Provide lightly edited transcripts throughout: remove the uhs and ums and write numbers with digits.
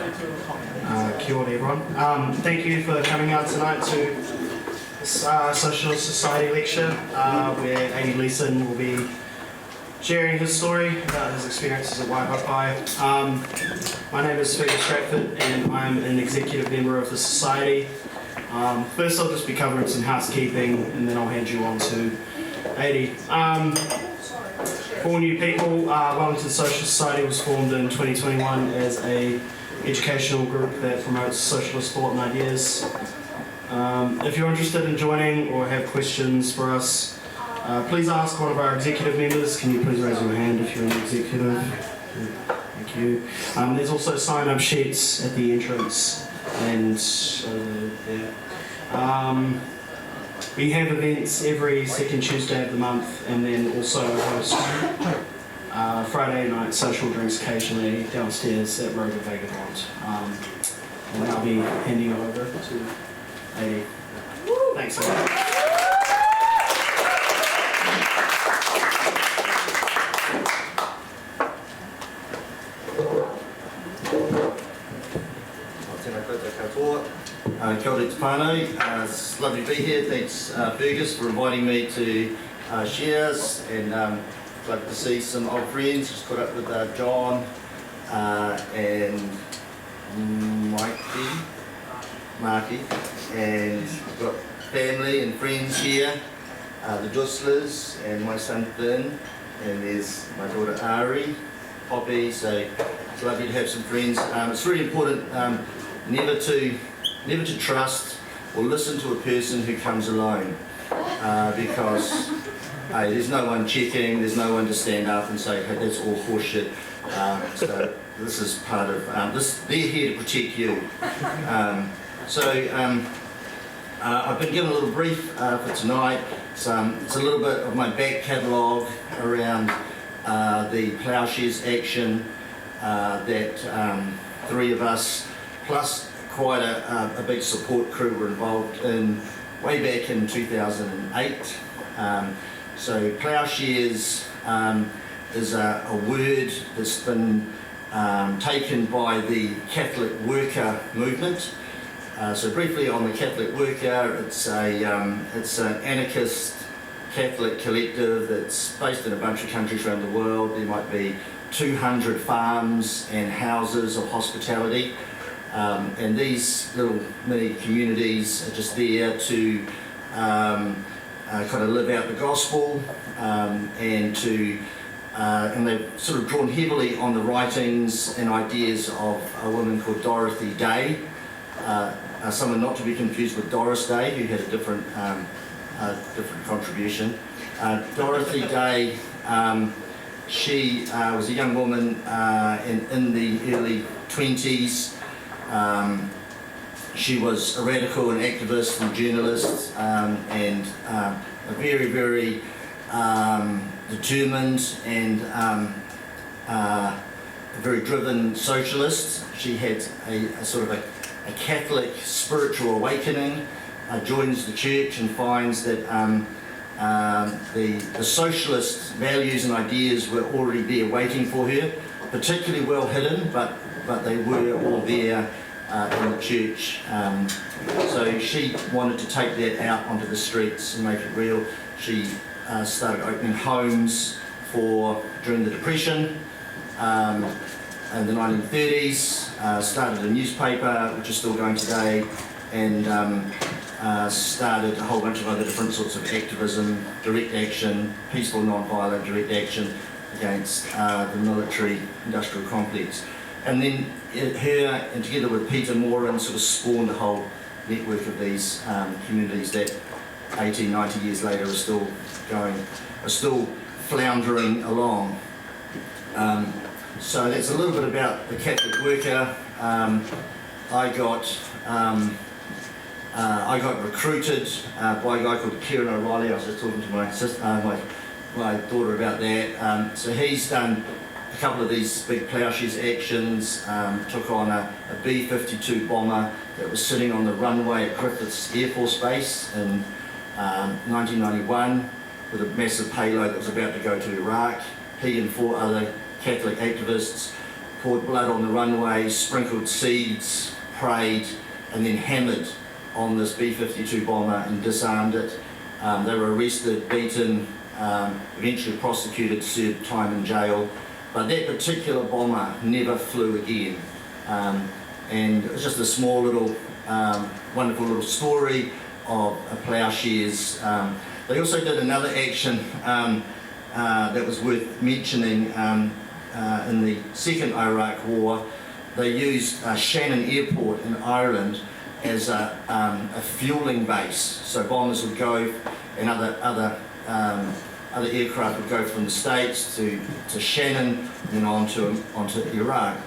Kia ora everyone. Thank you for coming out tonight to this Socialist Society lecture where Amy Leason will be sharing his story about his experiences at Waihopai. My name is Fergus Stratford and I'm an executive member of the Society. First I'll just be covering some housekeeping and then I'll hand you on to Adi. For new people, Wellington Social Society was formed in 2021 as a educational group that promotes socialist thought and ideas. If you're interested in joining or have questions for us, please ask one of our executive members. Can you please raise your hand if you're an executive? Thank you. There's also sign-up sheets at the entrance and there. We have events every second Tuesday of the month and then also host Friday night social drinks occasionally downstairs at Rover Vagabond. And I'll be handing it over to Adi. Thanks, Adi. Kia ora te whānau. It's lovely to be here. Thanks Fergus for inviting me to Shares, and glad to see some old friends. Just caught up with John and Marky, and we've got family and friends here, the Duslers and my son Finn, and there's my daughter Ari, Poppy, so it's lovely to have some friends. It's really important never to trust or listen to a person who comes alone, because there's no one checking, there's no one to stand up and say, hey, that's all horseshit. So this is part of this. They're here to protect you. I've been given a little brief for tonight. It's a little bit of my back catalogue around the Plowshares action that three of us plus quite a big support crew were involved in way back in 2008. So Plowshares is a word that's been taken by the Catholic worker movement. So briefly on the Catholic worker, it's an anarchist Catholic collective that's based in a bunch of countries around the world. There might be 200 farms and houses of hospitality. And these little mini communities are just there to kind of live out the gospel, and they've sort of drawn heavily on the writings and ideas of a woman called Dorothy Day, someone not to be confused with Doris Day, who had a different contribution. Dorothy Day, she was a young woman in the early 20s. She was a radical and activist and journalist, and a very, very determined and a very driven socialist. She had a sort of a Catholic spiritual awakening, joins the church and finds that the socialist values and ideas were already there waiting for her, particularly well hidden, but they were all there in the church. So she wanted to take that out onto the streets and make it real. She started opening homes during the Depression in the 1930s, started a newspaper, which is still going today, and started a whole bunch of other different sorts of activism, direct action, peaceful non-violent direct action against the military-industrial complex. And then her, and together with Peter Murnane, sort of spawned a whole network of these communities that 80, 90 years later are still floundering along. So that's a little bit about the Catholic worker. I got recruited by a guy called Kieran O'Reilly. I was just talking to my sister, my daughter about that. So he's done a couple of these big Plowshares actions, took on a B-52 bomber that was sitting on the runway at Griffiths Air Force Base in 1991 with a massive payload that was about to go to Iraq. He and 4 other Catholic activists poured blood on the runway, sprinkled seeds, prayed, and then hammered on this B-52 bomber and disarmed it. They were arrested, beaten, eventually prosecuted, served time in jail. But that particular bomber never flew again. And it's just a small little, wonderful little story of Plowshares. They also did another action that was worth mentioning in the second Iraq War. They used Shannon Airport in Ireland as a fueling base. So bombers would go, and other aircraft would go from the States to Shannon and then onto Iraq.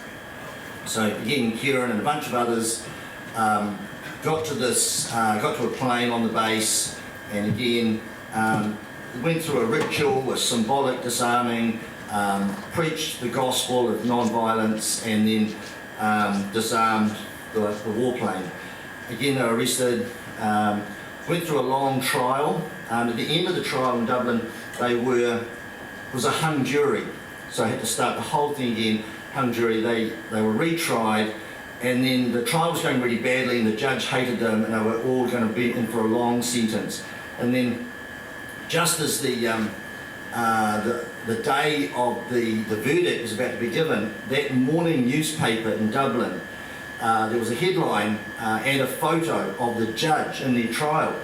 So again, Kieran and a bunch of others got to a plane on the base, and again went through a ritual, a symbolic disarming, preached the gospel of non-violence, and then disarmed the warplane. Again, they were arrested, went through a long trial. At the end of the trial in Dublin, it was a hung jury, so I had to start the whole thing again. Hung jury, they were retried, and then the trial was going really badly, and the judge hated them, and they were all going to be in for a long sentence. And then, just as the day of the verdict was about to be given, that morning newspaper in Dublin, there was a headline and a photo of the judge in the trial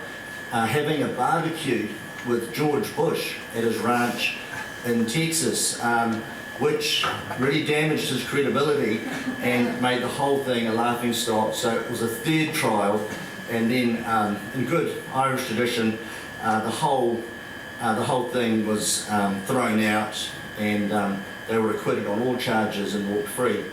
having a barbecue with George Bush at his ranch in Texas, which really damaged his credibility and made the whole thing a laughingstock. So it was a third trial, and then in good Irish tradition, the whole thing was thrown out, and they were acquitted on all charges and walked free.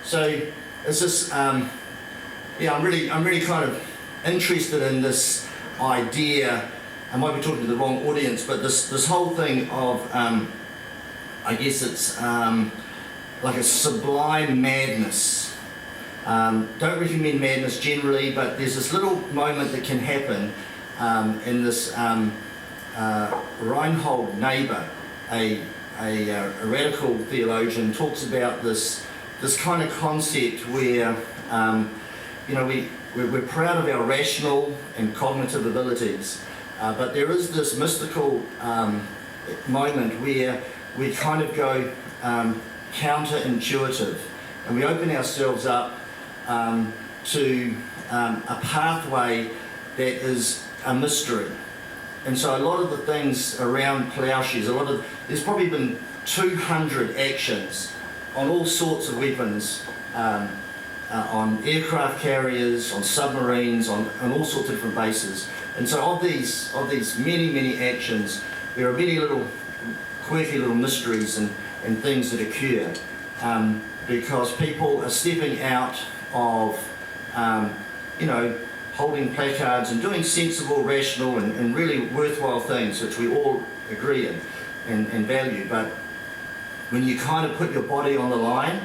So it's just, yeah, I'm really kind of interested in this idea. I might be talking to the wrong audience, but this whole thing of, I guess it's like a sublime madness. Don't recommend madness generally, but there's this little moment that can happen in this Reinhold Niebuhr, a radical theologian, talks about this kind of concept where we're proud of our rational and cognitive abilities, but there is this mystical moment where we kind of go counterintuitive, and we open ourselves up to a pathway that is a mystery. And so a lot of the things around Plowshares, there's probably been 200 actions on all sorts of weapons, on aircraft carriers, on submarines, on all sorts of different bases. And so of these many actions, there are many little quirky little mysteries and things that occur because people are stepping out of, holding placards and doing sensible, rational and really worthwhile things which we all agree in and value. But when you kind of put your body on the line,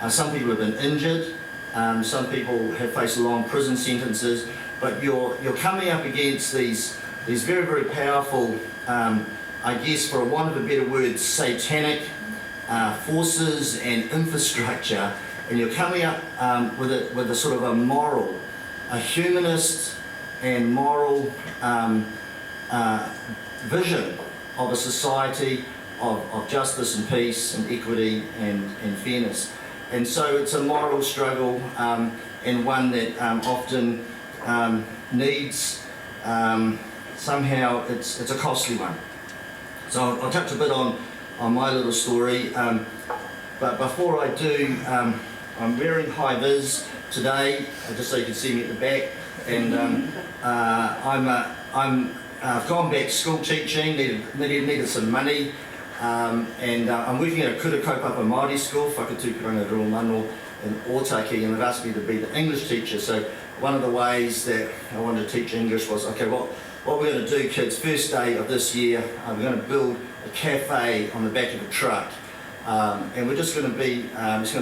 some people have been injured, some people have faced long prison sentences, but you're coming up against these very, very powerful, I guess for want of a better word, satanic forces and infrastructure, and you're coming up with a sort of a humanist and moral vision of a society of justice and peace and equity and fairness. And so it's a moral struggle and one that often needs, somehow it's a costly one. So I'll touch a bit on my little story, but before I do, I'm wearing high-vis today, just so you can see me at the back, and I've gone back school teaching, needed some money, and I'm working at a Kaupapa Māori school, Whakatūpiranga Rua Mano in Otaki, and they've asked me to be the English teacher. So one of the ways that I wanted to teach English was, okay, what we're going to do, kids, first day of this year, we're going to build a cafe on the back of a truck, and we're just going to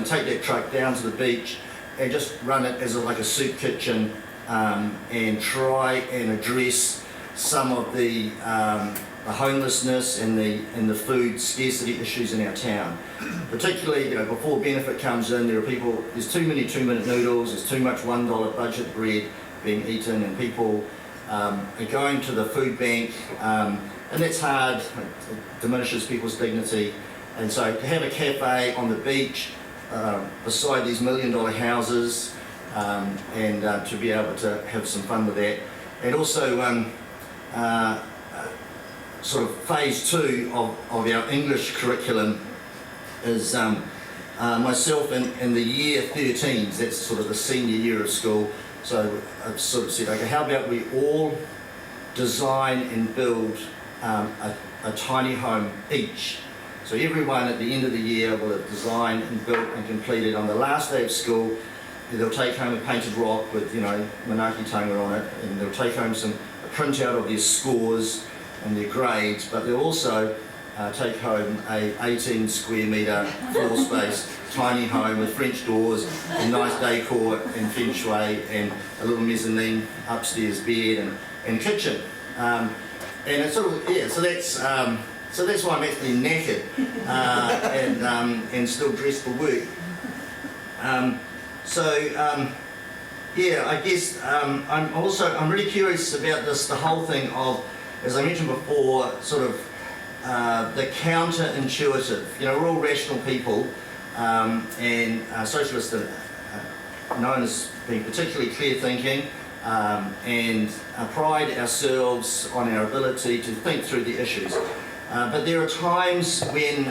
take that truck down to the beach and just run it as like a soup kitchen, and try and address some of the homelessness and the food scarcity issues in our town. Particularly, before benefit comes in, there are people, there's too many 2-minute noodles, there's too much $1 budget bread being eaten, and people are going to the food bank, and that's hard, it diminishes people's dignity. And so to have a cafe on the beach beside these $1 million houses, and to be able to have some fun with that. And also sort of phase 2 of our English curriculum is myself in the year 13s, that's sort of the senior year of school. So I've sort of said, okay, how about we all design and build a tiny home each. So everyone at the end of the year will have designed and built and completed. On the last day of school, they'll take home a painted rock with, Manaki Taonga on it, and they'll take home a printout of their scores and their grades, but they'll also take home a 18 square metre floor space, tiny home with French doors and nice decor and feng shui and a little mezzanine upstairs bed and kitchen. And it's sort of, yeah, so that's why I'm actually knackered and still dressed for work. Yeah, I guess I'm really curious about this, the whole thing of, as I mentioned before, sort of the counterintuitive. We're all rational people, and socialists are known as being particularly clear thinking, and pride ourselves on our ability to think through the issues. But there are times when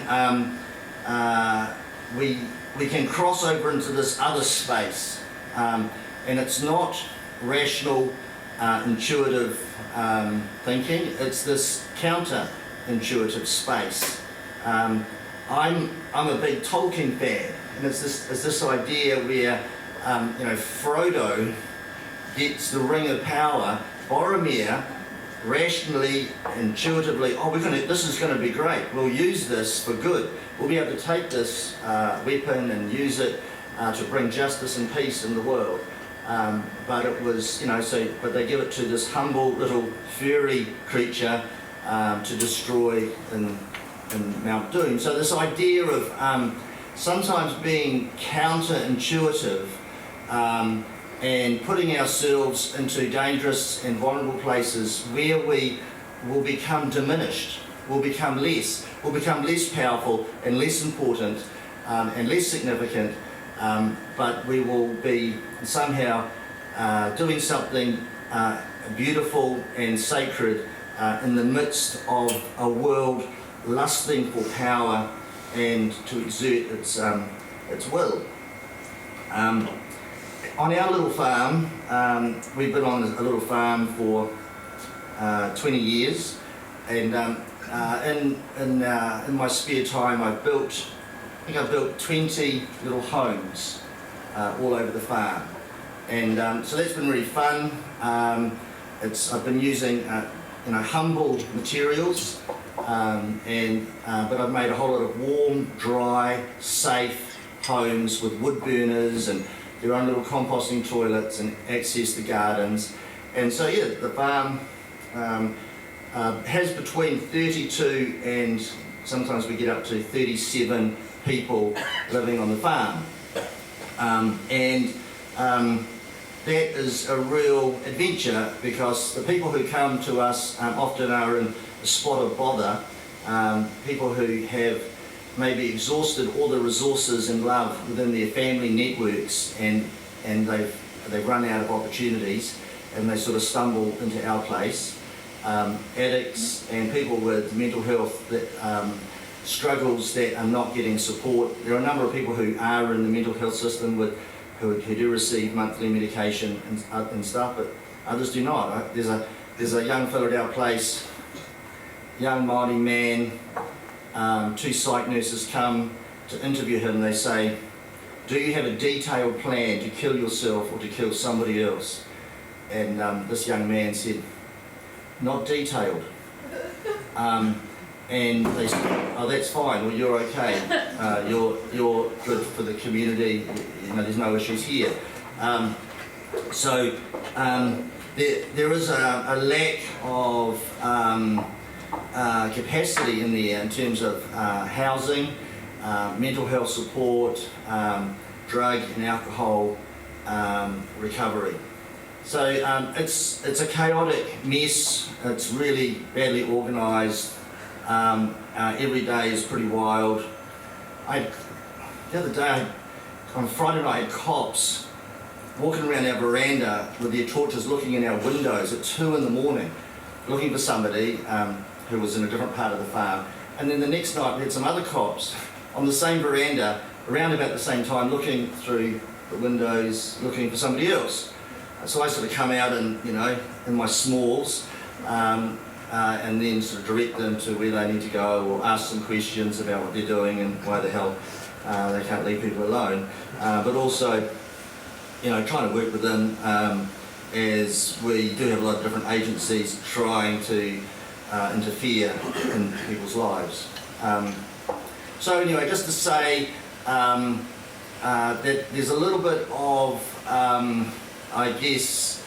we can cross over into this other space, and it's not rational, intuitive thinking, it's this counter-intuitive space. I'm a big Tolkien fan, and it's this idea where Frodo gets the Ring of Power, Boromir rationally, intuitively, this is going to be great, we'll use this for good, we'll be able to take this weapon and use it to bring justice and peace in the world. But it was, but they give it to this humble little furry creature to destroy in Mount Doom. So this idea of sometimes being counterintuitive and putting ourselves into dangerous and vulnerable places where we will become diminished, we'll become less powerful and less important and less significant, but we will be somehow doing something beautiful and sacred in the midst of a world lusting for power and to exert its will. On our little farm, we've been on a little farm for 20 years, and in my spare time I've built 20 little homes all over the farm, and so that's been really fun. I've been using humble materials, but I've made a whole lot of warm, dry, safe homes with wood burners and their own little composting toilets and access to gardens. And so yeah, the farm has between 32 and sometimes we get up to 37 people living on the farm. That is a real adventure, because the people who come to us often are in a spot of bother, people who have maybe exhausted all the resources and love within their family networks, and they've run out of opportunities, and they sort of stumble into our place. Addicts and people with mental health that struggles that are not getting support. There are a number of people who are in the mental health system who do receive monthly medication and stuff, but others do not. There's a young fellow at our place, young Māori man, 2 psych nurses come to interview him. They say, do you have a detailed plan to kill yourself or to kill somebody else? And this young man said, not detailed. And they said, oh, that's fine, well, you're okay. You're good for the community, there's no issues here. So there is a lack of capacity in there in terms of housing, mental health support, drug and alcohol recovery. So it's a chaotic mess. It's really badly organised. Every day is pretty wild. The other day, on Friday night, I had cops walking around our veranda with their torches looking in our windows at 2 in the morning, looking for somebody who was in a different part of the farm. And then the next night we had some other cops on the same veranda around about the same time looking through the windows looking for somebody else. So I sort of come out in my smalls and then sort of direct them to where they need to go or ask some questions about what they're doing and why the hell they can't leave people alone. But also, trying to work with them as we do have a lot of different agencies trying to interfere in people's lives. So anyway, just to say that there's a little bit of, it's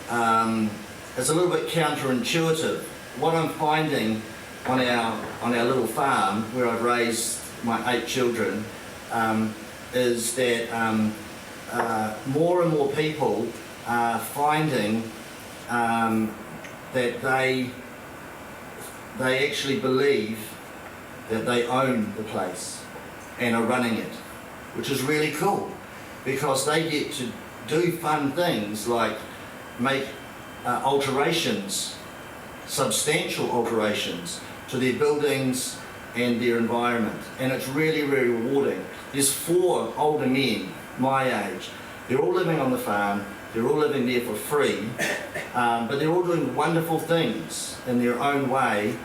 a little bit counterintuitive. What I'm finding on our little farm where I've raised my 8 children is that more and more people are finding that they actually believe that they own the place and are running it, which is really cool because they get to do fun things like make alterations, substantial alterations to their buildings and their environment, and it's really, really rewarding. There's 4 older men my age. They're all living on the farm, they're all living there for free, but they're all doing wonderful things in their own way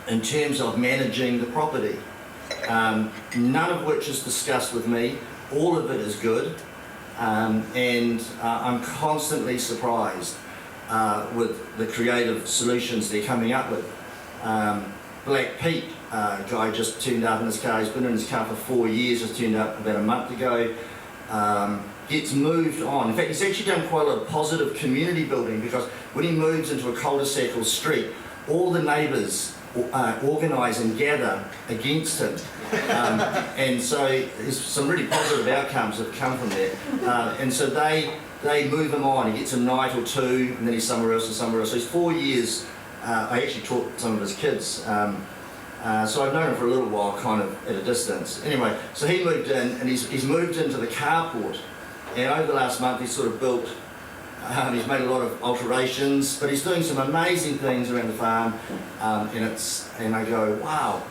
in terms of managing the property. None of which is discussed with me, all of it is good, and I'm constantly surprised with the creative solutions they're coming up with. Black Pete, guy just turned up in his car. He's been in his car for 4 years, just turned up about a month ago. Gets moved on. In fact, he's actually done quite a lot of positive community building because when he moves into a cul-de-sac or street, all the neighbours organise and gather against him. And so there's some really positive outcomes that have come from that. And so they move him on. He gets a night or 2 and then he's somewhere else and somewhere else. So he's 4 years. I actually taught some of his kids, so I've known him for a little while, kind of at a distance. Anyway, so he moved in, and he's moved into the carport, and over the last month he's sort of built, he's made a lot of alterations, but he's doing some amazing things around the farm, and I go, wow,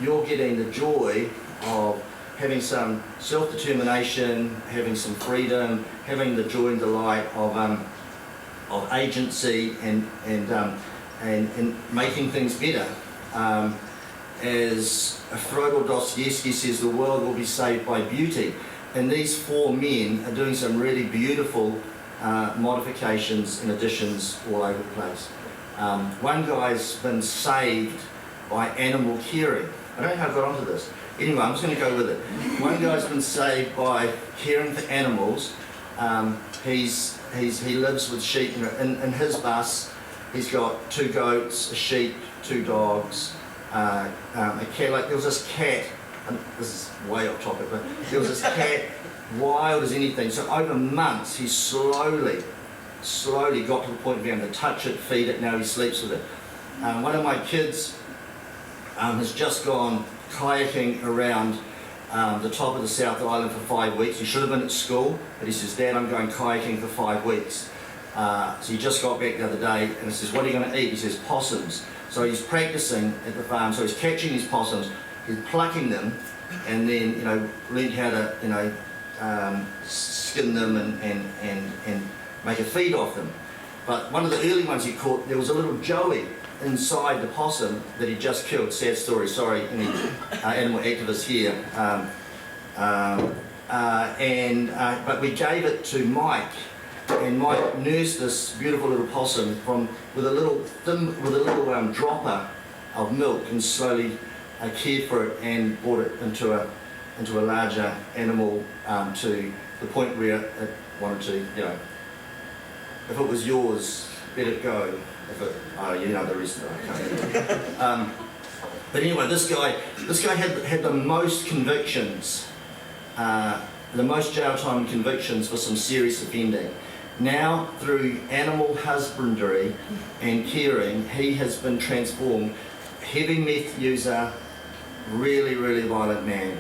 you're getting the joy of having some self-determination, having some freedom, having the joy and delight of agency and making things better. As Fyodor Dostoevsky says, the world will be saved by beauty. And these 4 men are doing some really beautiful modifications and additions all over the place. One guy's been saved by animal caring. I don't know how I got onto this. Anyway, I'm just going to go with it. One guy's been saved by caring for animals. He lives with sheep in his bus. He's got 2 goats, a sheep, 2 dogs, a cat. Like there was this cat, and this is way off topic, but there was this cat, wild as anything. So over months, he slowly got to the point of being able to touch it, feed it. Now he sleeps with it. One of my kids has just gone kayaking around the top of the South Island for 5 weeks. He should have been at school, but he says, "Dad, I'm going kayaking for 5 weeks." So he just got back the other day and he says, "What are you going to eat?" He says, "Possums." So he's practicing at the farm. So he's catching these possums, he's plucking them, and then learned how to skin them and make a feed off them. But one of the early ones he caught, there was a little joey inside the possum that he just killed. Sad story. Sorry, any animal activists here. But we gave it to Mike. And Mike nursed this beautiful little possum with a little dropper of milk and slowly cared for it and brought it into a larger animal to the point where it wanted to, if it was yours, let it go. You know the rest of it. I can't remember. But anyway, this guy had the most convictions, the most jail time convictions for some serious offending. Now, through animal husbandry and caring, he has been transformed. Heavy meth user, really, really violent man,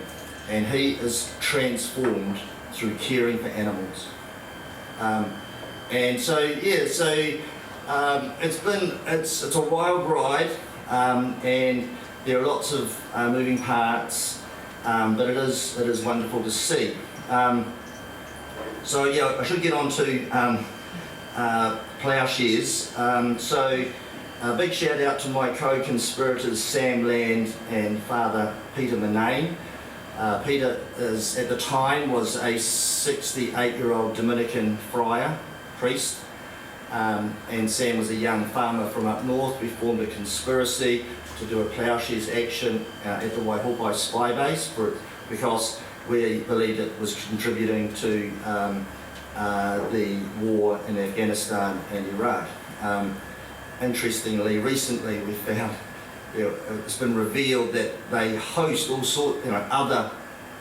and he is transformed through caring for animals. And so, yeah, so it's a wild ride, and there are lots of moving parts, but it is wonderful to see. So yeah, I should get on to Plowshares. So a big shout out to my co-conspirators Sam Land and Father Peter Murnane. Peter at the time was a 68-year-old Dominican friar, priest, and Sam was a young farmer from up north. We formed a conspiracy to do a Plowshares action at the Waihopai spy base because we believed it was contributing to the war in Afghanistan and Iraq. Interestingly, recently we found it's been revealed that they host all sorts, other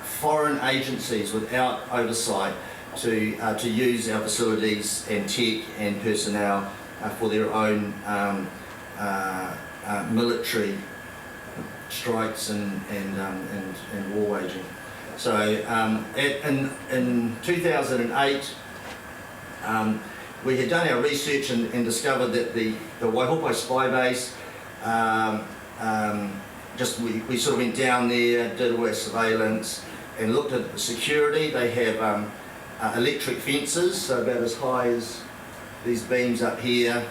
foreign agencies without oversight to use our facilities and tech and personnel for their own military strikes and war waging. So in 2008, we had done our research and discovered that the Waihopai spy base, we sort of went down there, did all our surveillance and looked at the security. They have electric fences, so about as high as these beams up here.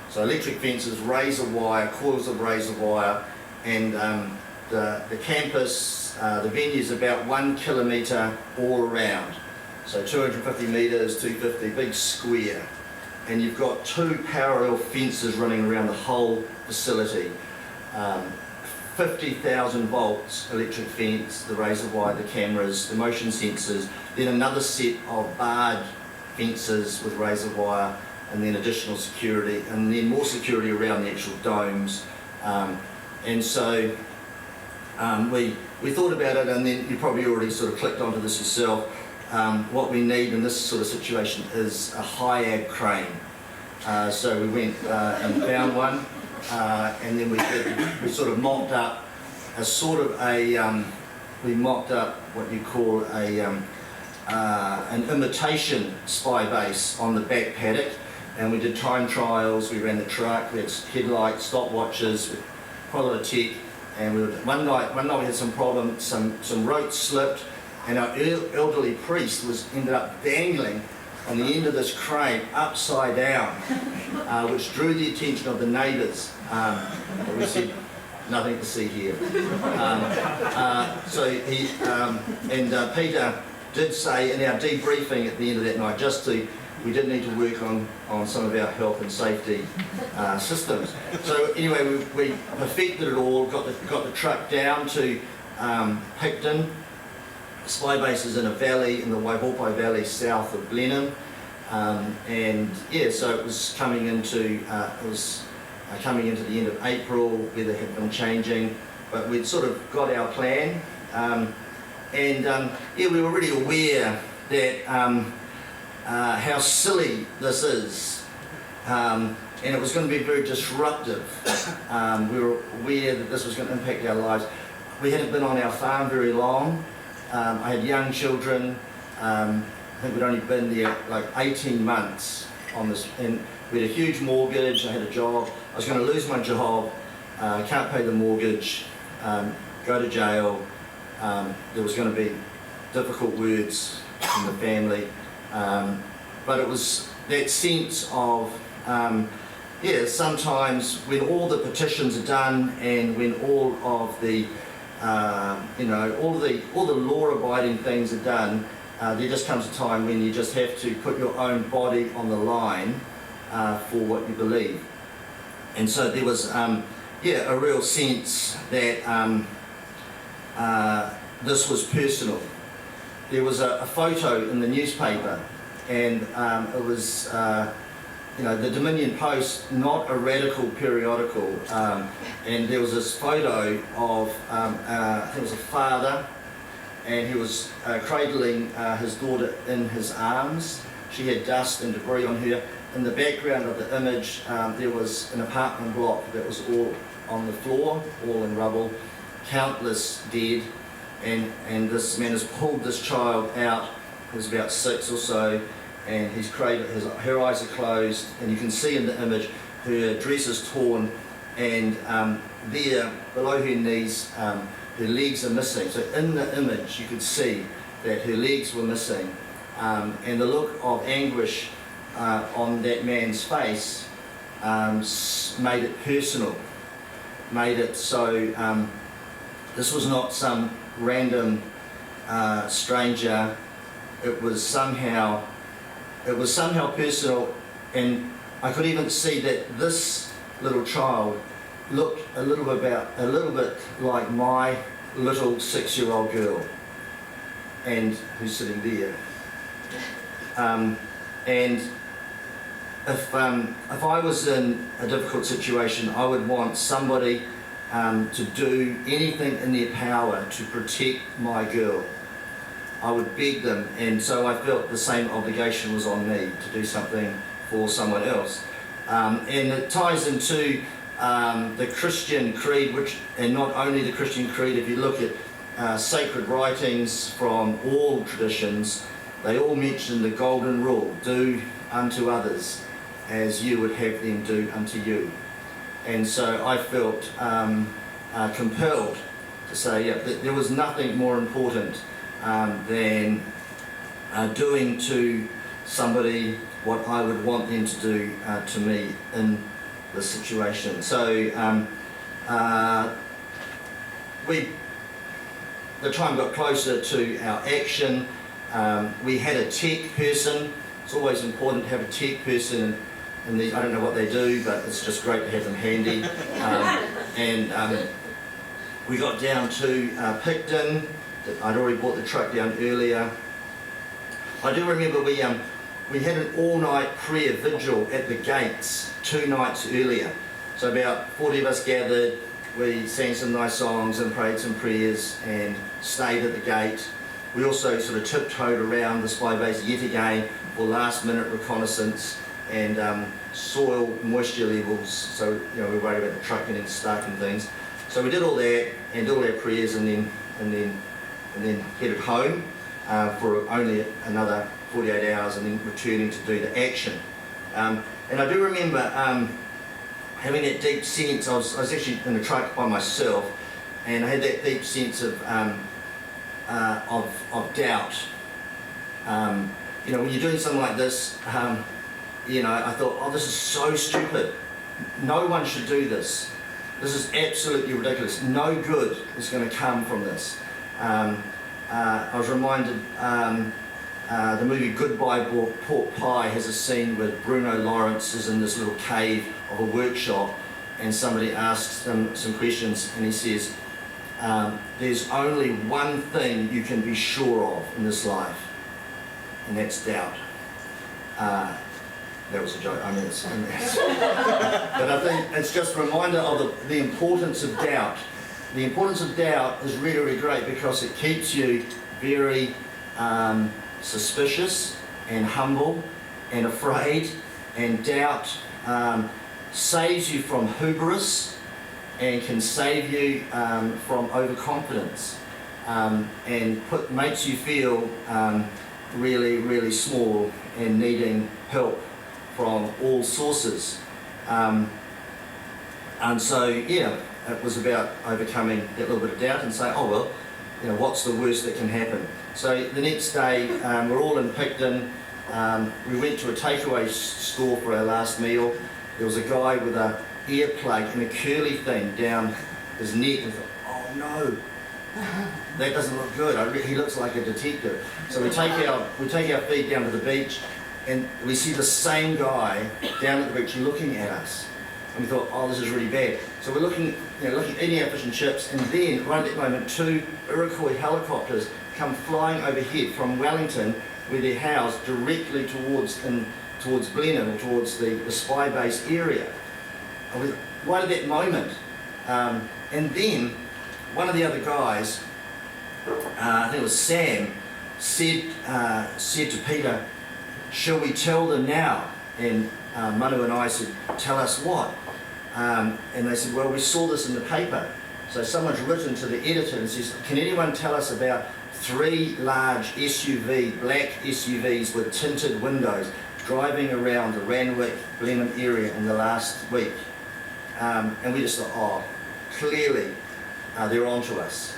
So electric fences, razor wire, coils of razor wire, and the campus, the venue is about 1 kilometre all around. So 250 metres, 250, big square. And you've got 2 parallel fences running around the whole facility. 50,000 volts electric fence, the razor wire, the cameras, the motion sensors, then another set of barred fences with razor wire, and then additional security, and then more security around the actual domes. And so we thought about it, and then you probably already sort of clicked onto this yourself. What we need in this sort of situation is a high-ab crane. So we went and found one, and then we sort of mocked up a sort of we mocked up what you call an imitation spy base on the back paddock, and we did time trials. We ran the truck, we had headlights, stopwatches, quite a lot of tech, and one night we had some problem, some ropes slipped, and our elderly priest ended up dangling on the end of this crane upside down, which drew the attention of the neighbours. But we said, nothing to see here. Peter did say in our debriefing at the end of that night, we did need to work on some of our health and safety systems. So anyway, we perfected it all, got the truck down to Picton. Spy base is in a valley, in the Waihopai Valley south of Blenheim. And yeah, so it was coming into the end of April. Weather had been changing, but we'd sort of got our plan. Yeah, we were really aware that how silly this is, and it was going to be very disruptive. We were aware that this was going to impact our lives. We hadn't been on our farm very long. I had young children. I think we'd only been there like 18 months on this, and we had a huge mortgage. I had a job. I was going to lose my job, can't pay the mortgage, go to jail. There was going to be difficult words in the family, but it was that sense of, sometimes when all the petitions are done and when all of the, all the law-abiding things are done, there just comes a time when you just have to put your own body on the line for what you believe. And so there was, a real sense that this was personal. There was a photo in the newspaper, and it was the Dominion Post, not a radical periodical, and there was this photo of, I think it was a father, and he was cradling his daughter in his arms. She had dust and debris on her. In the background of the image, there was an apartment block that was all on the floor, all in rubble, countless dead, and this man has pulled this child out, he was about 6 or so, and her eyes are closed, and you can see in the image her dress is torn, and there, below her knees, her legs are missing. So in the image you could see that her legs were missing, and the look of anguish on that man's face made it personal, made it so this was not some random stranger. It was somehow personal, and I could even see that this little child looked a little bit like my little 6-year-old girl, and who's sitting there. And if I was in a difficult situation, I would want somebody to do anything in their power to protect my girl. I would beg them, and so I felt the same obligation was on me to do something for someone else. And it ties into the Christian creed, and not only the Christian creed. If you look at sacred writings from all traditions, they all mention the golden rule: do unto others as you would have them do unto you. And so I felt compelled to say, yeah, that there was nothing more important than doing to somebody what I would want them to do to me in this situation. So the time got closer to our action. We had a tech person. It's always important to have a tech person in these. I don't know what they do, but it's just great to have them handy. And we got down to Picton. I'd already brought the truck down earlier. I do remember we had an all-night prayer vigil at the gates 2 nights earlier. So about 40 of us gathered, we sang some nice songs and prayed some prayers and stayed at the gate. We also sort of tiptoed around the spy base yet again for last-minute reconnaissance and soil moisture levels. So we were worried about the truck getting stuck and things. So we did all that and did all our prayers, and then headed home for only another 48 hours, and then returning to do the action. And I do remember having that deep sense. I was actually in the truck by myself, and I had that deep sense of doubt. When you're doing something like this, I thought, oh, this is so stupid. No one should do this. This is absolutely ridiculous. No good is going to come from this. I was reminded the movie Goodbye Pork Pie has a scene where Bruno Lawrence is in this little cave of a workshop, and somebody asks him some questions, and he says, there's only one thing you can be sure of in this life, and that's doubt. That was a joke. I mean, but I think it's just a reminder of the importance of doubt. The importance of doubt is really, really great, because it keeps you very suspicious and humble and afraid, and doubt saves you from hubris and can save you from overconfidence, and makes you feel really, really small and needing help from all sources. And so, yeah, it was about overcoming that little bit of doubt and saying, oh well, what's the worst that can happen? So the next day, we're all in Picton. We went to a takeaway store for our last meal. There was a guy with an earplug and a curly thing down his neck. And I thought, oh no, that doesn't look good. He looks like a detective. So we take our feet down to the beach, and we see the same guy down at the beach looking at us. And we thought, oh, this is really bad. So we're looking, eating our fish and chips, and then right at that moment, 2 Iroquois helicopters come flying overhead from Wellington, where they're housed, directly towards towards Blenheim or towards the spy base area. I was right at that moment. And then one of the other guys, I think it was Sam, said to Peter, "Shall we tell them now?" And Manu and I said, "Tell us what?" And they said, "Well, we saw this in the paper." So someone's written to the editor and says, "Can anyone tell us about 3 large black SUVs with tinted windows driving around the Randwick, Blenheim area in the last week?" And we just thought, oh, clearly they're onto us.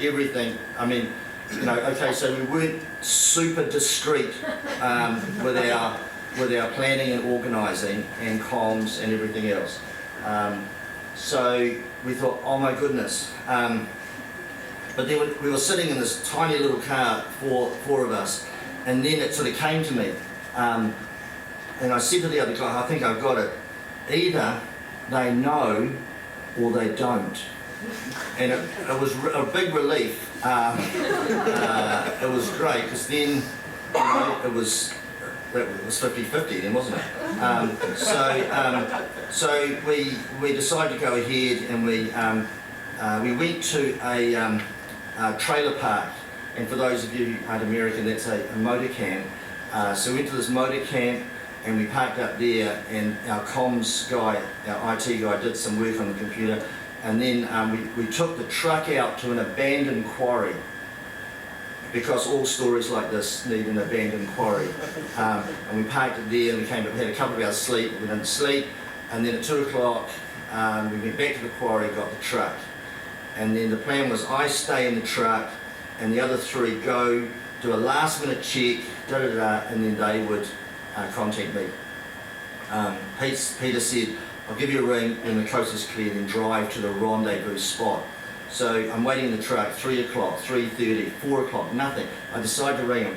Everything, I mean, okay, so we weren't super discreet with our planning and organising and comms and everything else. So we thought, oh my goodness. But then we were sitting in this tiny little car, four of us, and then it sort of came to me. And I said to the other guy, "I think I've got it. Either they know or they don't." And it was a big relief. It was great, because then it was 50-50 then, wasn't it? So we decided to go ahead, and we went to a trailer park. And for those of you who aren't American, that's a motor camp. So we went to this motor camp, and we parked up there, and our comms guy, our IT guy, did some work on the computer. And then we took the truck out to an abandoned quarry, because all stories like this need an abandoned quarry. And we parked it there, and we had a couple of hours sleep. We didn't sleep, and then at 2 o'clock we went back to the quarry, got the truck. And then the plan was I stay in the truck, and the other 3 go do a last minute check, and then they would contact me. Peter said, "I'll give you a ring when the coast is clear, and drive to the rendezvous spot." So I'm waiting in the truck, 3 o'clock, 3:30, 4 o'clock, nothing. I decide to ring him.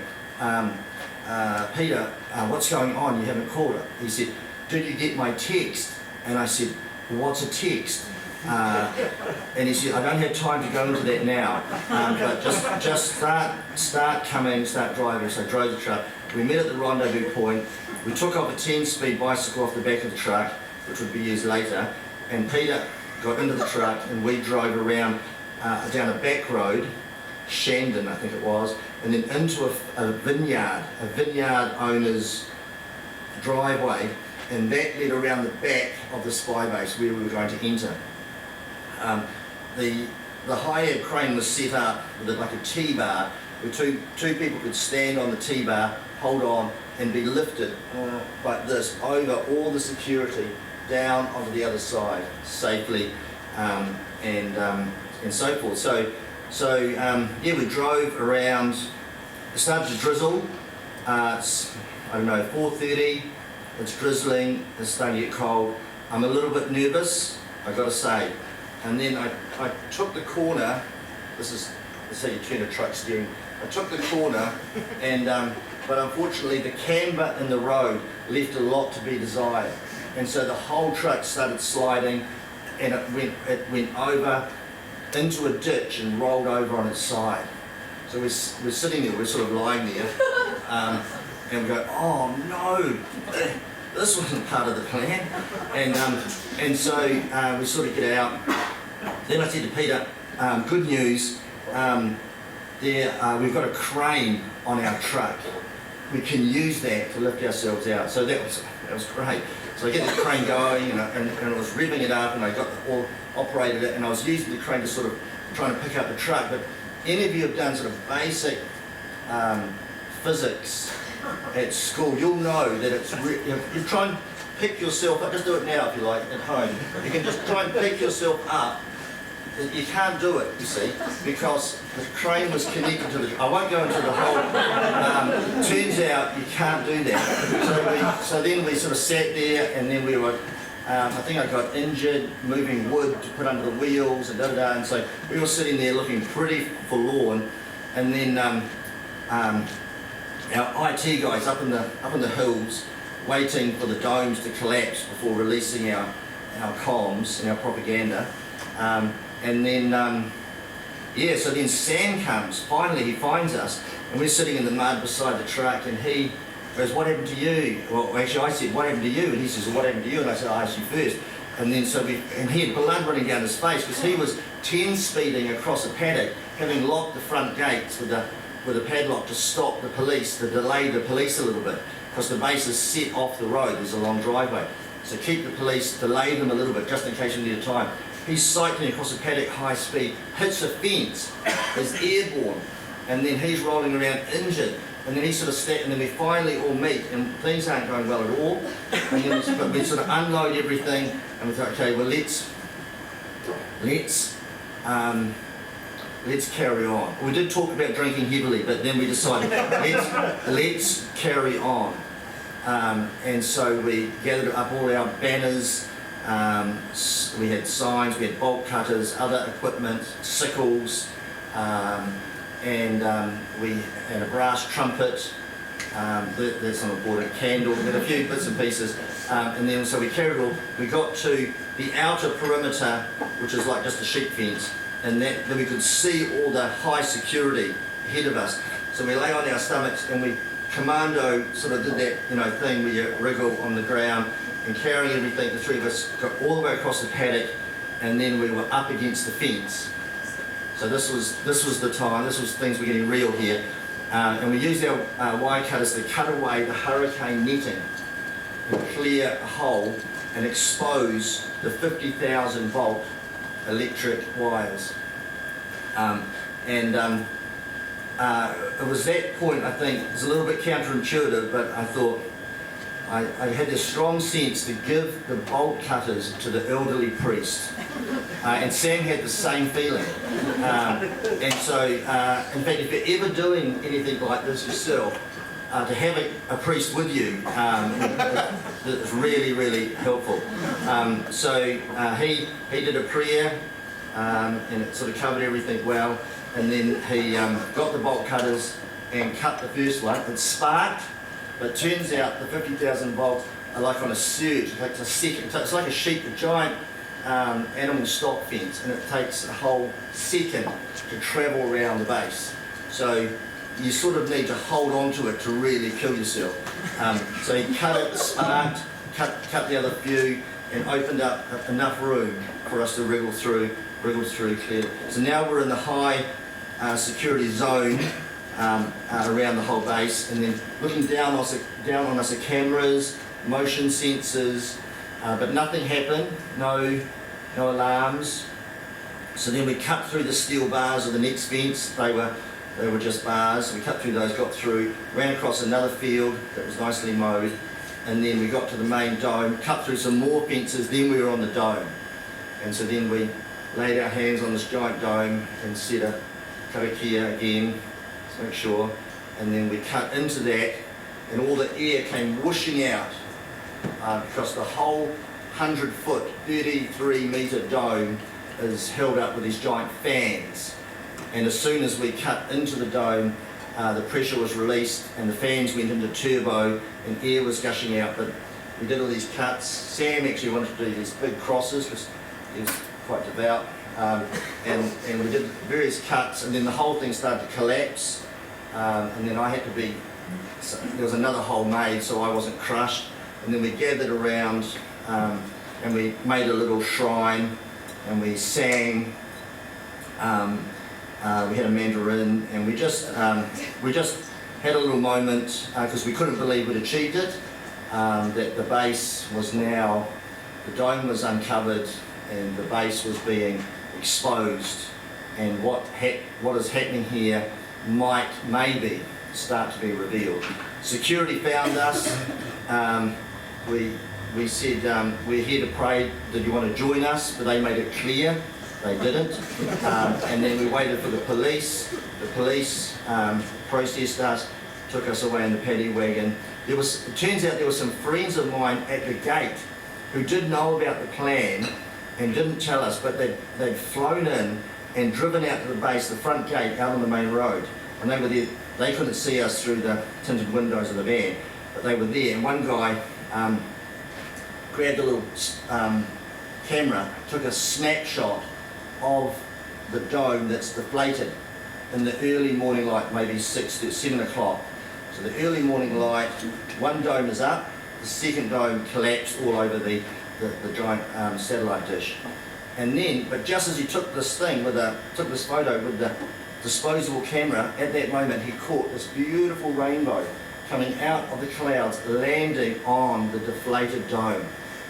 "Peter, what's going on? You haven't called it." He said, "Did you get my text?" And I said, "What's a text?" And he said, "I don't have time to go into that now, but just start coming, start driving." So I drove the truck. We met at the rendezvous point. We took off a 10-speed bicycle off the back of the truck, which would be used later, and Peter got into the truck, and we drove around down a back road, Shandon I think it was, and then into a vineyard owner's driveway, and that led around the back of the spy base where we were going to enter. The high-ebb crane was set up with like a T-bar, where two people could stand on the T-bar, hold on, and be lifted like this over all the security down onto the other side safely, and so forth. So yeah, we drove around. It started to drizzle. It's, I don't know, 4:30. It's drizzling. It's starting to get cold. I'm a little bit nervous, I've got to say. And then I took the corner. This is how you turn a truck steering. I took the corner, and but unfortunately the camber in the road left a lot to be desired, and so the whole truck started sliding, and it went over into a ditch and rolled over on its side. So we're sitting there, we're sort of lying there, and we go, "Oh no, this wasn't part of the plan." And so we sort of get out. Then I said to Peter, "Good news, we've got a crane on our truck. We can use that to lift ourselves out." So that was great. So I get the crane going, and I was revving it up, and I got all operated it, and I was using the crane to sort of trying to pick up the truck. But any of you have done sort of basic physics at school, you'll know that it's you try and pick yourself up. Just do it now if you like at home. You can just try and pick yourself up. You can't do it, you see, because the crane was connected to the... I won't go into the whole... turns out you can't do that. So then we sort of sat there, and then we were... I think I got injured moving wood to put under the wheels, and da-da-da, and so we were sitting there looking pretty forlorn, and then our IT guys up in the hills waiting for the domes to collapse before releasing our comms and our propaganda. And then, so then Sam comes. Finally, he finds us, and we're sitting in the mud beside the truck, and he goes, what happened to you? Well, actually I said, what happened to you? And he says, well, what happened to you? And I said, I asked you first. And then and he had blood running down his face because he was 10 speeding across a paddock, having locked the front gates with a padlock to stop the police, to delay the police a little bit, because the base is set off the road, there's a long driveway. So keep the police, delay them a little bit, just in case you need time. He's cycling across a paddock high speed, hits a fence, is airborne, and then he's rolling around injured. And then he sort of and then we finally all meet, and things aren't going well at all. And then we sort of unload everything, and we thought, okay, well let's carry on. We did talk about drinking heavily, but then we decided let's carry on. And so we gathered up all our banners. We had signs, we had bolt cutters, other equipment, sickles. And we had a brass trumpet, that's on the board, a candle, we had a few bits and pieces, and then so we carried all, we got to the outer perimeter, which is like just a sheep fence, and then we could see all the high security ahead of us. So we lay on our stomachs and we commando sort of did that thing where you wriggle on the ground, and carrying everything, the three of us got all the way across the paddock, and then we were up against the fence. So this was the time, things were getting real here. And we used our wire cutters to cut away the hurricane netting and clear a hole and expose the 50,000 volt electric wires. It was that point, I think, it's a little bit counterintuitive, but I thought, I had this strong sense to give the bolt cutters to the elderly priest. And Sam had the same feeling. And so, in fact, if you're ever doing anything like this yourself, to have a priest with you is really, really helpful. So he did a prayer, and it sort of covered everything well. And then he got the bolt cutters and cut the first one. It sparked. But it turns out the 50,000 volts are like on a surge. It takes a second. It's like a giant animal stock fence, and it takes a whole second to travel around the base. So you sort of need to hold on to it to really kill yourself. So he cut it, sparked, cut the other few, and opened up enough room for us to wriggle through, clear. So now we're in the high security zone. Around the whole base, and then looking down on us are cameras, motion sensors, but nothing happened, no alarms. So then we cut through the steel bars of the next fence. They were just bars. We cut through those, got through, ran across another field that was nicely mowed, and then we got to the main dome, cut through some more fences, then we were on the dome. And so then we laid our hands on this giant dome and set a karakia again, make sure, and then we cut into that, and all the air came whooshing out because the whole 100-foot, 33-metre dome is held up with these giant fans. And as soon as we cut into the dome, the pressure was released and the fans went into turbo and air was gushing out. But we did all these cuts. Sam actually wanted to do these big crosses because he was quite devout. And we did various cuts, and then the whole thing started to collapse. And then I had to be, there was another hole made so I wasn't crushed. And then we gathered around and we made a little shrine and we sang. We had a mandarin, and we just had a little moment because we couldn't believe we'd achieved it. That the base was now, the dome was uncovered and the base was being exposed, and what is happening here might maybe start to be revealed. Security found us. We said, we're here to pray, did you want to join us? But they made it clear they didn't. And then we waited for the police. The police processed us, took us away in the paddy wagon. It turns out there were some friends of mine at the gate who did know about the plan and didn't tell us, but they'd flown in and driven out to the base, the front gate, out on the main road. And they were there. They couldn't see us through the tinted windows of the van, but they were there. And one guy grabbed a little camera, took a snapshot of the dome that's deflated in the early morning light, maybe 6 to 7 o'clock. So the early morning light, one dome is up, the second dome collapsed all over the giant satellite dish. And then, but just as he took this photo with the disposable camera, at that moment he caught this beautiful rainbow coming out of the clouds, landing on the deflated dome.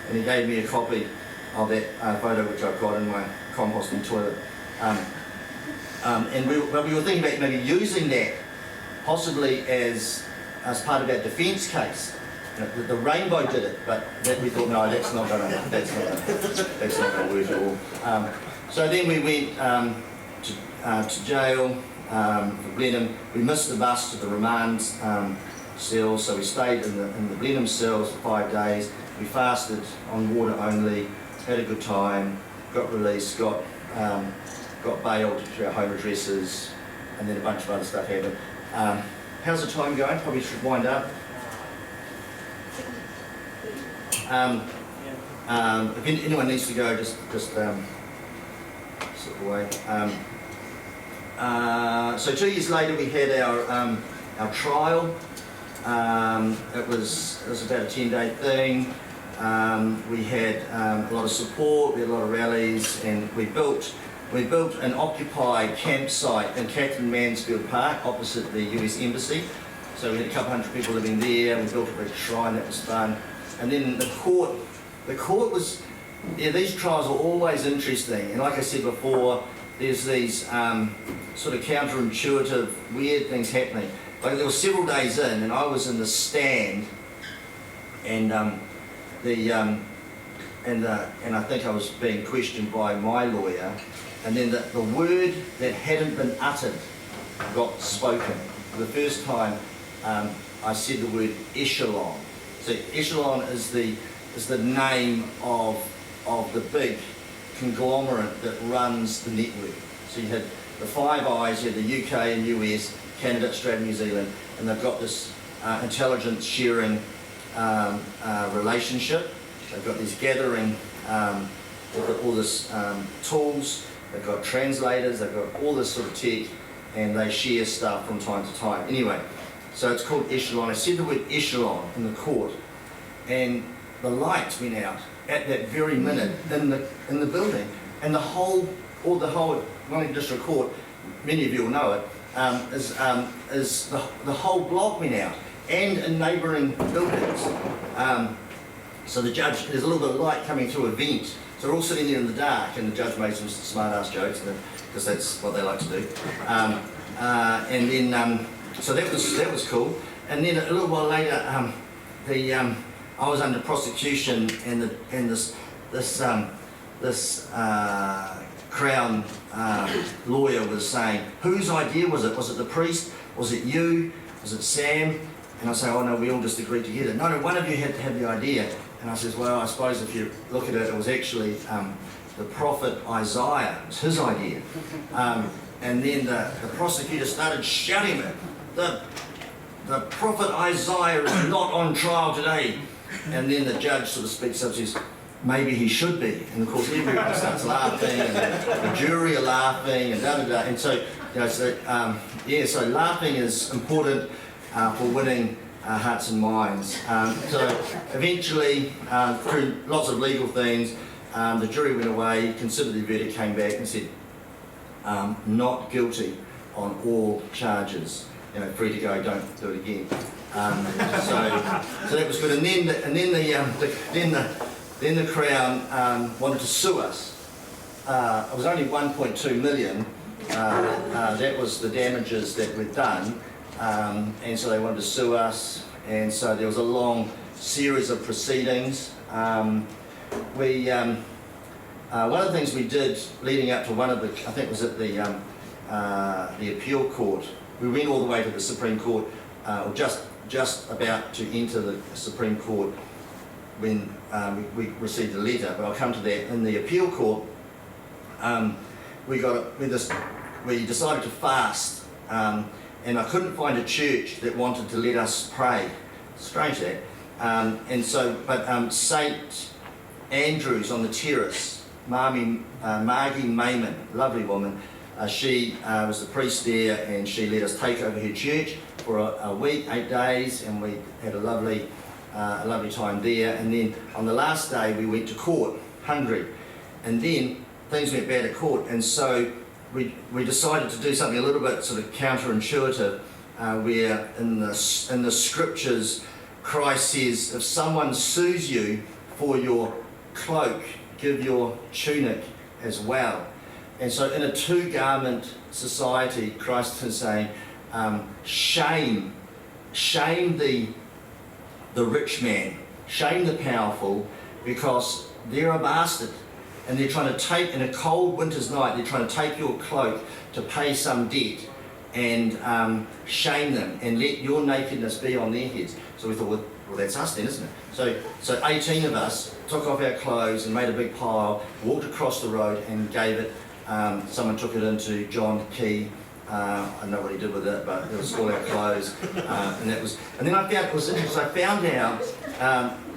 And he gave me a copy of that photo, which I've got in my composting toilet. And we were thinking about maybe using that possibly as part of our defence case. You know, the rainbow did it, but we thought, no, that's not going to work at all. So then we went to jail for Blenheim. We missed the bus to the remand cells, so we stayed in the Blenheim cells for 5 days. We fasted on water only, had a good time, got released, got bailed to our home addresses, and then a bunch of other stuff happened. How's the time going? Probably should wind up. If anyone needs to go, just slip away. So 2 years later, we had our trial. It was about a 10-day thing. We had a lot of support, we had a lot of rallies, and we built an occupied campsite in Catherine Mansfield Park opposite the US Embassy. So we had a couple hundred people living there. We built a big shrine, that was fun. And then the court was, yeah, these trials are always interesting. And like I said before, there's these sort of counterintuitive, weird things happening. Like there were several days in, and I was in the stand, and I think I was being questioned by my lawyer, and then the word that hadn't been uttered got spoken. For the first time, I said the word echelon. So echelon is the name of the big conglomerate that runs the network. So you had the Five Eyes, you had the UK and US, Canada, Australia, New Zealand, and they've got this intelligence sharing relationship. They've got these gathering, they've got all this tools, they've got translators, they've got all this sort of tech, and they share stuff from time to time. Anyway, so it's called echelon. I said the word echelon in the court, and the lights went out at that very minute in the building, and the whole Wellington District Court, many of you will know it, is the whole block went out, and in neighbouring buildings. So the judge, there's a little bit of light coming through a vent, so we're all sitting there in the dark, and the judge made some smart-ass jokes, because that's what they like to do. And then, so that was cool. And then a little while later, I was under prosecution, and this Crown lawyer was saying, whose idea was it? Was it the priest? Was it you? Was it Sam? And I say, oh no, we all just agreed together. No, one of you had to have the idea. And I says, well, I suppose if you look at it, it was actually the prophet Isaiah. It was his idea. And then the prosecutor started shouting at the prophet Isaiah is not on trial today. And then the judge sort of speaks up and says, maybe he should be. And of course everyone starts laughing, and the jury are laughing, and da-da-da. And so, so laughing is important for winning hearts and minds. So eventually, through lots of legal things, the jury went away, considered the verdict, came back and said, not guilty on all charges. You know, free to go, don't do it again. So that was good. And then the Crown wanted to sue us. It was only 1.2 million. That was the damages that we'd done, and so they wanted to sue us. And so there was a long series of proceedings. One of the things we did leading up to one of the, I think it was at the appeal court. We went all the way to the Supreme Court, or just about to enter the Supreme Court when we received a letter, but I'll come to that. In the appeal court, we decided to fast, and I couldn't find a church that wanted to let us pray. Strange that. But St. Andrew's on the terrace, Margie Mayman, lovely woman, She was the priest there, and she let us take over her church for a week, 8 days, and we had a lovely time there. And then on the last day we went to court, Hungary, and then things went bad at court, and so we decided to do something a little bit sort of counterintuitive, where in the scriptures Christ says, if someone sues you for your cloak, give your tunic as well. And so in a two-garment society, Christ is saying, shame the rich man, shame the powerful, because they're a bastard. And they're trying to take, in a cold winter's night, they're trying to take your cloak to pay some debt, and shame them and let your nakedness be on their heads. So we thought, well, that's us then, isn't it? So 18 of us took off our clothes and made a big pile, walked across the road and gave it. Someone took it into John Key. I don't know what he did with it, but it was all our clothes. And then I found, it was interesting, I found out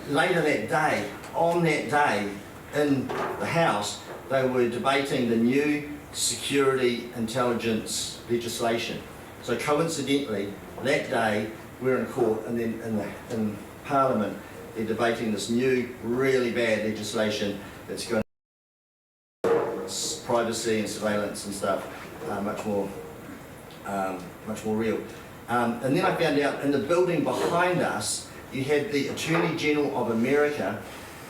later that day, on that day, in the House, they were debating the new security intelligence legislation. So coincidentally, that day we're in court, and then in Parliament they're debating this new, really bad legislation that's going to privacy and surveillance and stuff much more real. And then I found out in the building behind us, you had the Attorney General of America,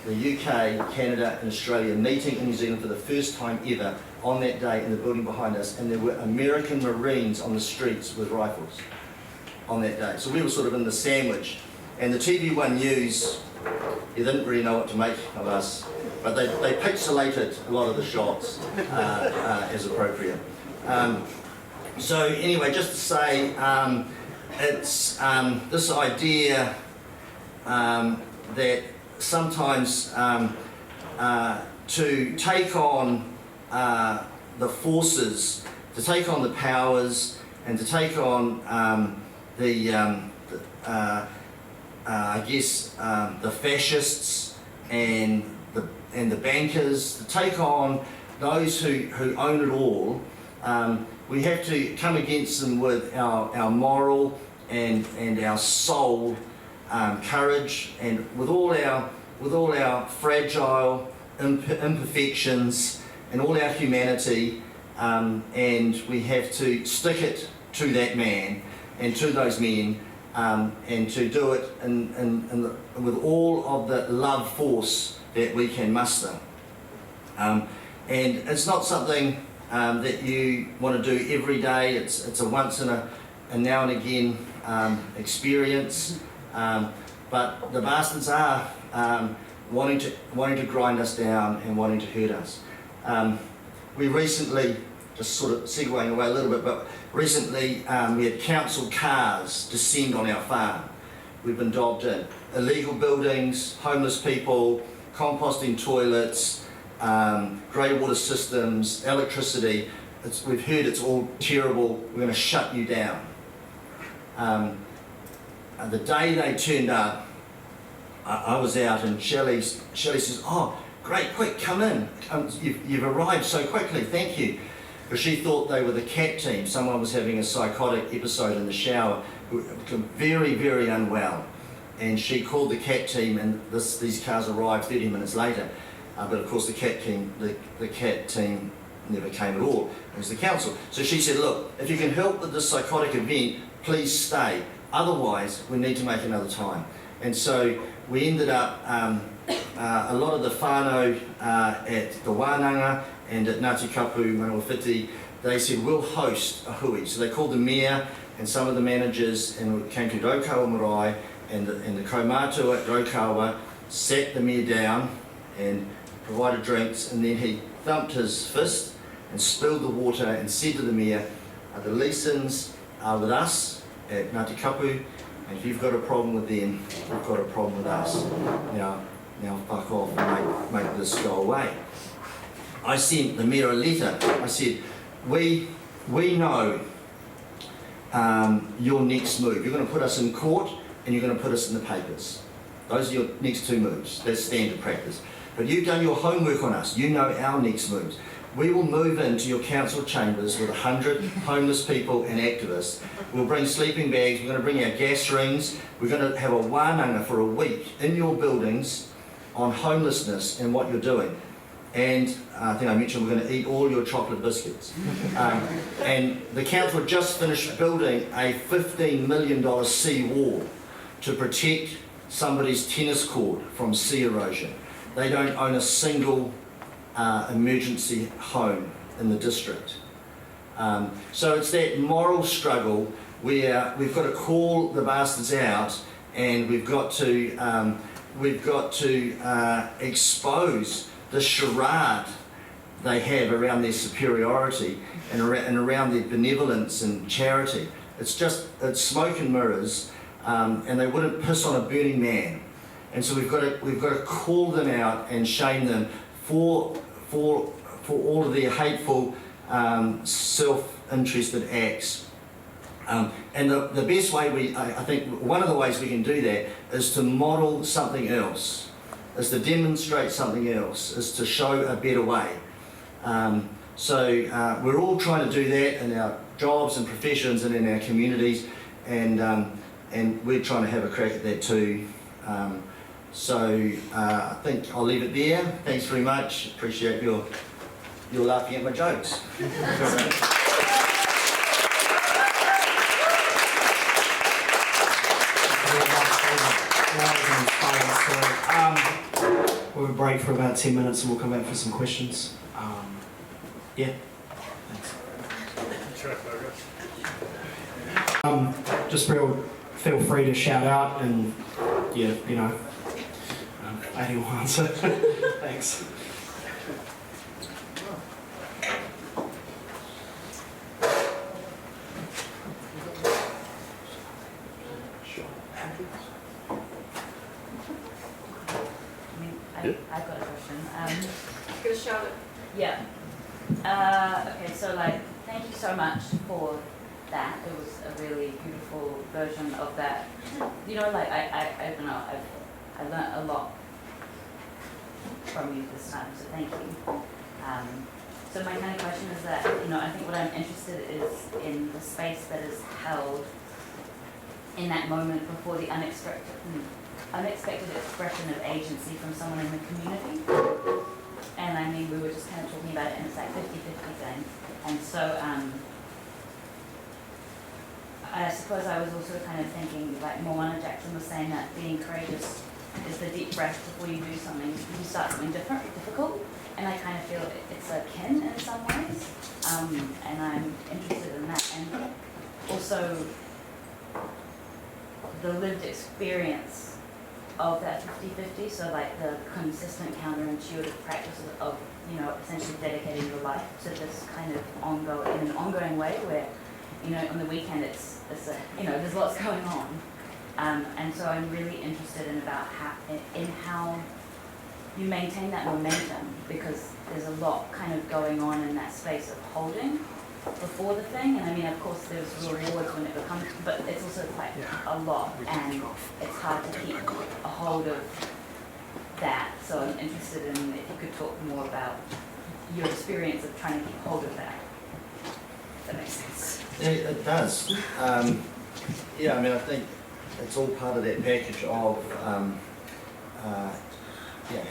the UK, Canada and Australia meeting in New Zealand for the first time ever on that day in the building behind us, and there were American Marines on the streets with rifles on that day. So we were sort of in the sandwich, and the TV1 News, they didn't really know what to make of us, but they pixelated a lot of the shots as appropriate. So anyway, just to say, it's this idea that sometimes to take on the forces, to take on the powers, and to take on the fascists and the bankers, to take on those who own it all, we have to come against them with our moral and our soul courage, and with all our fragile imperfections and all our humanity, and we have to stick it to that man and to those men, and to do it with all of the love force that we can muster. And it's not something that you want to do every day. It's a once in a now and again experience. But the bastards are wanting to grind us down and wanting to hurt us. We recently, just sort of segueing away a little bit, but recently we had council cars descend on our farm. We've been dobbed in. Illegal buildings, homeless people, composting toilets, grey water systems, electricity. We've heard it's all terrible. We're going to shut you down. The day they turned up, I was out, and Shelley says, "Oh, great, quick, come in. You've arrived so quickly, thank you." Because she thought they were the CAT team. Someone was having a psychotic episode in the shower, became very, very unwell. And she called the CAT team, and these cars arrived 30 minutes later. But of course the CAT team never came at all. It was the council. So she said, "Look, if you can help with this psychotic event, please stay. Otherwise, we need to make another time." And so we ended up, a lot of the whānau at the Wānanga and at Ngāti Kapu, Manawawhiti, they said, "We'll host a hui." So they called the mayor and some of the managers, and we came to Raukawa Marae, and the kaumātua at Raukawa sat the mayor down and provided drinks, and then he thumped his fist and spilled the water and said to the mayor, "The Leasons are with us at Ngāti Kapu, and if you've got a problem with them, we've got a problem with us. Now fuck off and make this go away." I sent the mayor a letter. I said, we know your next move. You're going to put us in court and you're going to put us in the papers. Those are your next two moves. That's standard practice. But you've done your homework on us. You know our next moves. we will move into your council chambers with 100 homeless people and activists. We'll bring sleeping bags, we're going to bring our gas rings, we're going to have a wānanga for a week in your buildings on homelessness and what you're doing. And I think I mentioned we're going to eat all your chocolate biscuits. And the council just finished building a $15 million sea wall to protect somebody's tennis court from sea erosion. They don't own a single emergency home in the district. So it's that moral struggle where we've got to call the bastards out, and we've got to expose the charade they have around their superiority and around their benevolence and charity. It's smoke and mirrors, and they wouldn't piss on a burning man. And so we've got to call them out and shame them for all of their hateful, self-interested acts. And the best way I think one of the ways we can do that is to model something else, is to demonstrate something else, is to show a better way. So we're all trying to do that in our jobs and professions and in our communities, and we're trying to have a crack at that too. So I think I'll leave it there. Thanks very much. Appreciate your laughing at my jokes. We'll break for about 10 minutes and we'll come back for some questions. Yeah, thanks. Just feel free to shout out and, yeah, you know, Adi will answer. Thanks. I've got a question. Give a shout. Yeah. Okay, so thank you so much for that. It was a really beautiful version of that. You know, I don't know, I learned a lot from you this time, so thank you. So my kind of question is that, you know, I think what I'm interested is in the space that is held in that moment before the unexpected expression of agency from someone in the community. And I mean, we were just kind of talking about it, and it's like 50-50 thing. And so I suppose I was also kind of thinking, like Moana Jackson was saying, that being courageous is the deep breath before you do something. You start something difficult, and I kind of feel it's akin in some ways. And I'm interested in that. And also the lived experience of that 50-50, so like the consistent counterintuitive practice of, you know, essentially dedicating your life to this kind of ongoing way where, you know, on the weekend it's a, you know, there's lots going on. And so I'm really interested in how you maintain that momentum, because there's a lot kind of going on in that space of holding before the thing. And I mean, of course there's rewards when it becomes, but it's also quite a lot, and it's hard to keep a hold of that. So I'm interested in if you could talk more about your experience of trying to keep hold of that. If that makes sense. Yeah, it does. Yeah, I mean, I think it's all part of that package of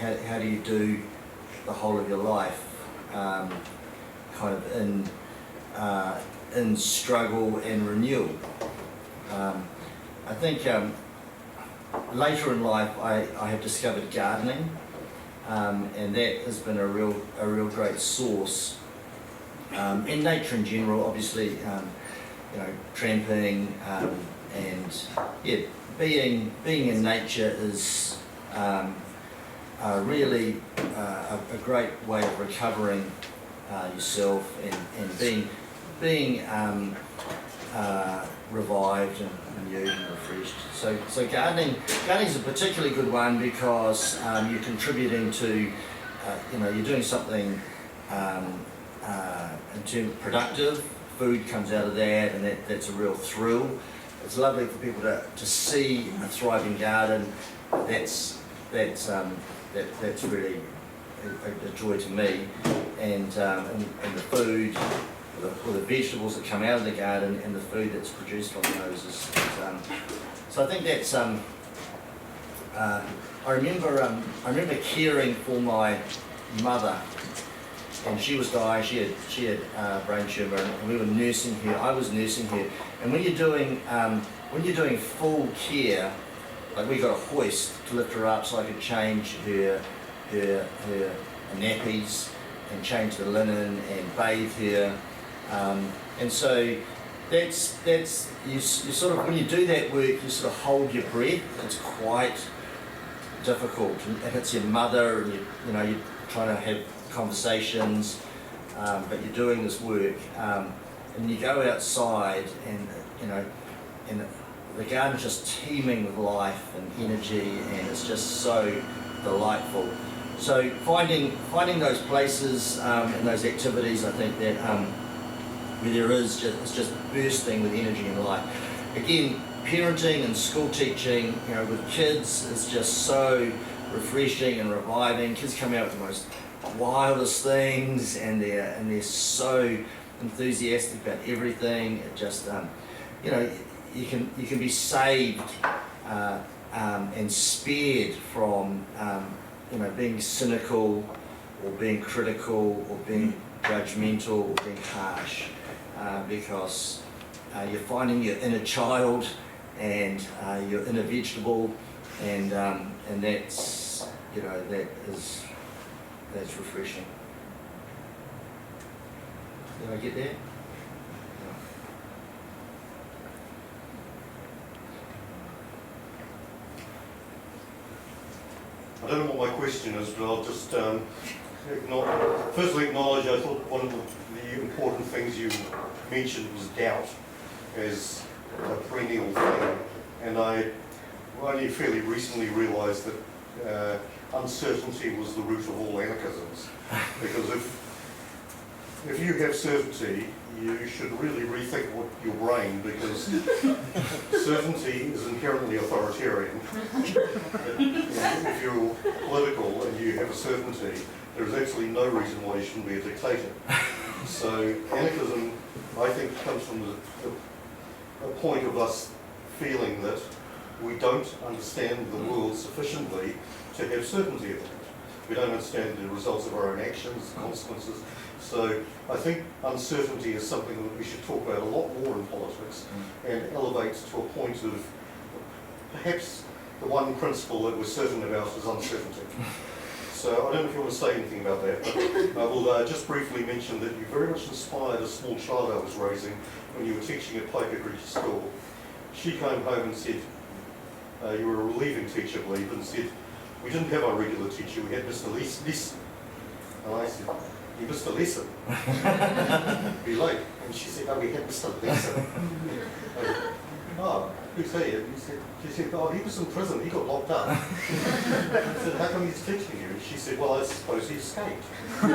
how do you do the whole of your life, kind of in struggle and renewal. I think later in life I have discovered gardening, and that has been a real great source. And nature in general, obviously, you know, tramping, and yeah, being in nature is really a great way of recovering yourself and being revived and renewed and refreshed. So gardening is a particularly good one because you're contributing to, you know, you're doing something in terms of productive. Food comes out of that, and that's a real thrill. It's lovely for people to see a thriving garden. That's really a joy to me, and the food, or the vegetables that come out of the garden, and the food that's produced from those is so I think that's I remember caring for my mother, and she was dying. She had brain tumour, and we were nursing her. I was nursing her, and when you're doing full care, like we got a hoist to lift her up so I could change her nappies and change the linen and bathe her, and so that's you sort of, when you do that work, you sort of hold your breath. It's quite difficult, and it's your mother, and you're trying to have conversations, but you're doing this work, and you go outside, and and the garden's just teeming with life and energy, and it's just so delightful. So finding those places and those activities, I think that where there is it's just bursting with energy and life. Again, parenting and school teaching, with kids is just so refreshing and reviving. Kids come out with the most wildest things, and they're so enthusiastic about everything. It just you can be saved and spared from being cynical or being critical or being judgmental or being harsh, because you're finding your inner child and your inner vegetable, and that's that's refreshing. Did I get that? I don't know what my question is, but I'll just firstly acknowledge I thought one of the important things you mentioned was doubt as a perennial thing, and I only fairly recently realised that uncertainty was the root of all anarchisms, because if you have certainty, you should really rethink your brain, because certainty is inherently authoritarian. If you're political and you have a certainty, there is absolutely no reason why you shouldn't be a dictator. So anarchism, I think, comes from a point of us feeling that we don't understand the world sufficiently to have certainty about it. We don't understand the results of our own actions, the consequences. So I think uncertainty is something that we should talk about a lot more in politics, and elevate to a point of perhaps the one principle that we're certain about is uncertainty. So I don't know if you want to say anything about that, but I will just briefly mention that you very much inspired a small child I was raising when you were teaching at Paika Creek School. She came home and said, you were a relieving teacher, I believe, and said, we didn't have our regular teacher, we had Mr. Leason. And I said, you Mr. Leason? Be late. And she said, oh, we had Mr. Leason. Oh, who's he? And she said, oh, he was in prison, he got locked up. I said, how come he's teaching you? And she said, well, I suppose he escaped. And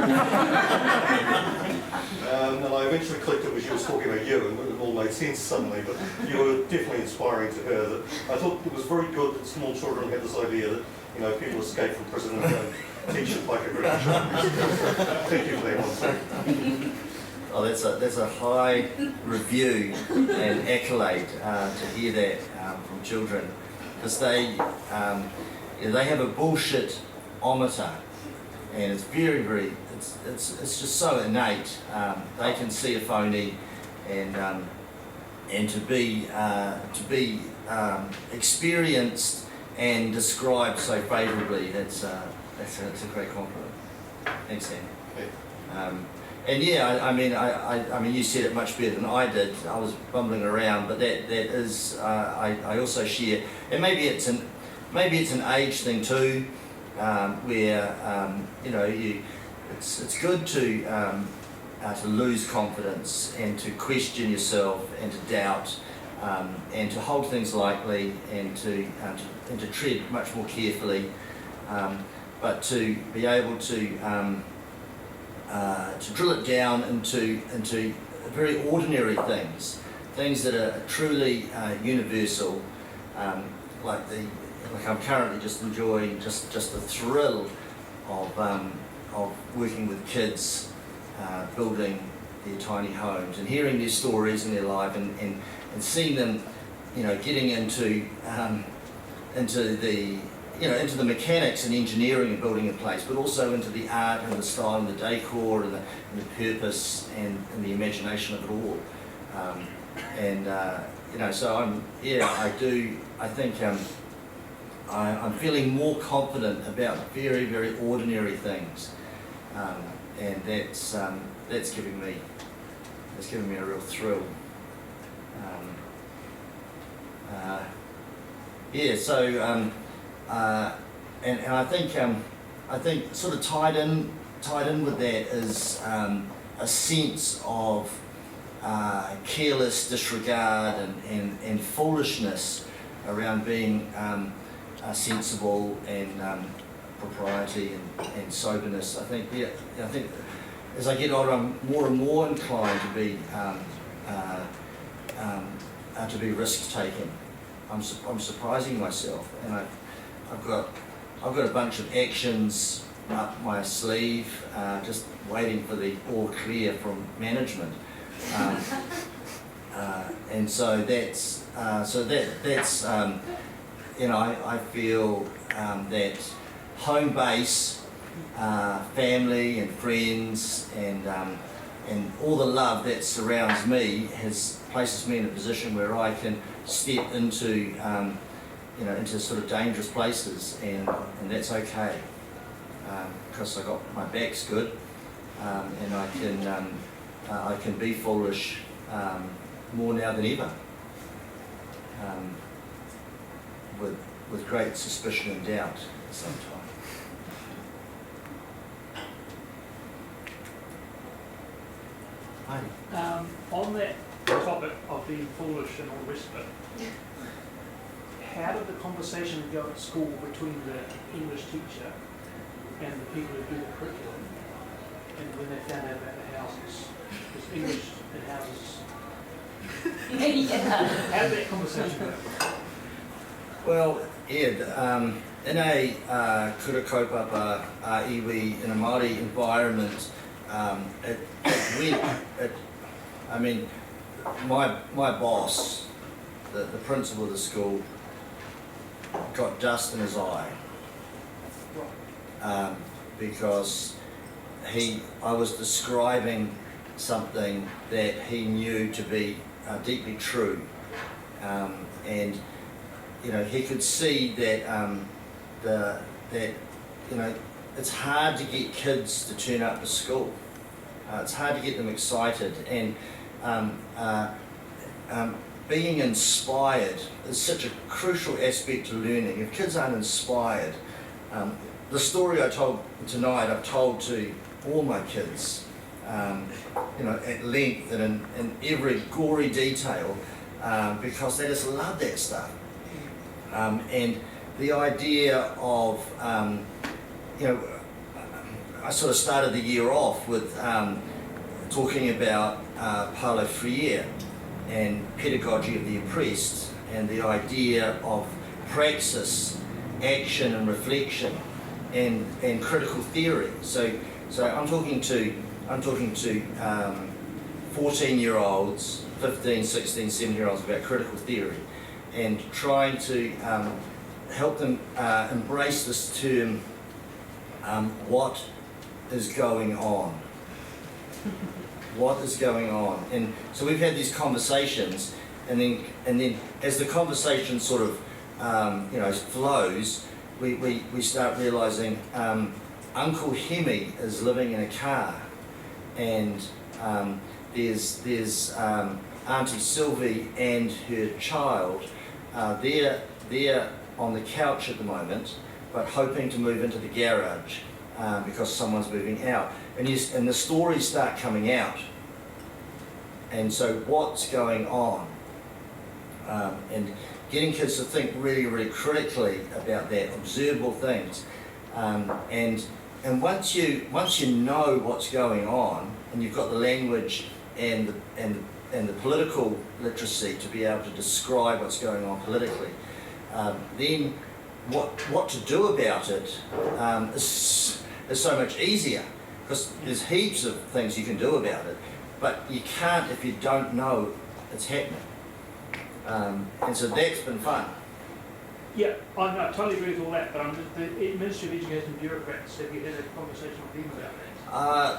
I eventually clicked it was you was talking about you, and it all made sense suddenly, but you were definitely inspiring to her. That I thought it was very good that small children had this idea that people escape from prison and go teach it like a great child. Thank you for that one, sir. Oh, that's a high review and accolade to hear that from children, because they have a bullshit-ometer, and it's very it's just so innate. They can see a phony, and to be experienced and described so favourably, that's a great compliment. Thanks, Sam. And yeah, I mean, you said it much better than I did. I was bumbling around, but that is, I also share. And maybe it's an age thing too, where it's good to lose confidence and to question yourself and to doubt, and to hold things lightly and to tread much more carefully, but to be able to drill it down into very ordinary things that are truly universal, like I'm currently just enjoying just the thrill of of working with kids, building their tiny homes and hearing their stories in their life and seeing them, you know, getting into the into the mechanics and engineering and building a place, but also into the art and the style and the decor and the purpose and the imagination of it all. So I'm feeling more confident about very, very ordinary things, and that's giving me a real thrill. And I think sort of tied in with that is a sense of careless disregard and foolishness around being sensible and propriety and soberness. I think as I get older, I'm more and more inclined to be risk taking. I'm surprising myself, and I've got a bunch of actions up my sleeve, just waiting for the all clear from management. And so that's I feel that home base, family and friends and all the love that surrounds me places me in a position where I can step into into sort of dangerous places, and that's okay, because my back's good, and I can be foolish more now than ever, with great suspicion and doubt at the same time. Heidi. On that topic of being foolish and all the rest of it, how did the conversation go at school between the English teacher and the people who do the curriculum, and when they found out about the houses? Because English and houses. Yeah. How did that conversation go? Well, Ed, in a kura kaupapa iwi, in a Māori environment, my boss, the principal of the school, got dust in his eye, because I was describing something that he knew to be deeply true, and he could see that it's hard to get kids to turn up to school. It's hard to get them excited, and being inspired is such a crucial aspect to learning. If kids aren't inspired, the story I told tonight, I've told to all my kids, at length and in every gory detail, because they just love that stuff. And the idea of, I sort of started the year off with talking about Paulo Freire and pedagogy of the oppressed, and the idea of praxis, action and reflection, and critical theory. So I'm talking to 14-year-olds, 15, 16, 17-year-olds about critical theory, and trying to help them embrace this term, what is going on. What is going on? And so we've had these conversations, and then as the conversation sort of flows, we start realizing Uncle Hemi is living in a car, and there's Auntie Sylvie and her child. They're on the couch at the moment, but hoping to move into the garage because someone's moving out. And the stories start coming out. And so what's going on? And getting kids to think really, really critically about that, observable things. And once you know what's going on, and you've got the language and the political literacy to be able to describe what's going on politically, then what to do about it is so much easier, because there's heaps of things you can do about it, but you can't if you don't know it's happening. And so that's been fun. Yeah, I totally agree with all that, but I'm just, the Ministry of Education bureaucrats, have you had a conversation with them about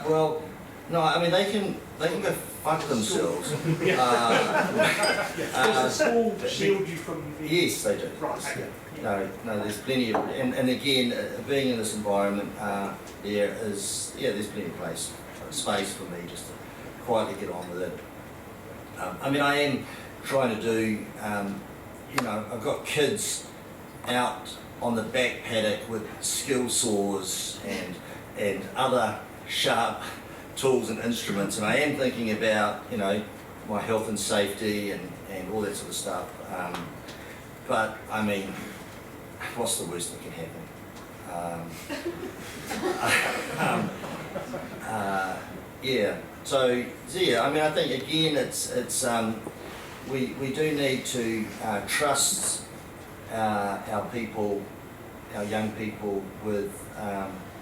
that? Well, no, I mean, they can go fuck themselves. Does the school shield you from the... Yes, they do. Right, okay. No, there's plenty of, and again, being in this environment, there's plenty of space for me just to quietly get on with it. I mean, I am trying to do, I've got kids out on the back paddock with skill saws and other sharp tools and instruments, and I am thinking about, my health and safety and all that sort of stuff. But I mean, what's the worst that can happen? So yeah, I mean, I think again, it's we do need to trust our people, our young people with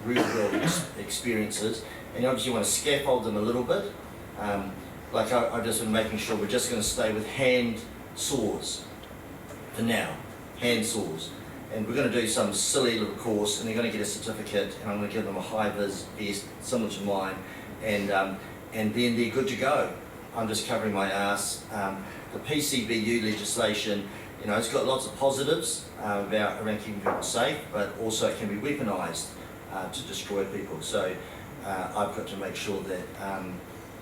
real world experiences, and obviously you want to scaffold them a little bit. Like I've just been making sure we're just going to stay with hand saws for now, hand saws. And we're going to do some silly little course, and they're going to get a certificate, and I'm going to give them a high-vis vest similar to mine, and then they're good to go. I'm just covering my ass. The PCBU legislation, it's got lots of positives around keeping people safe, but also it can be weaponised to destroy people. So I've got to make sure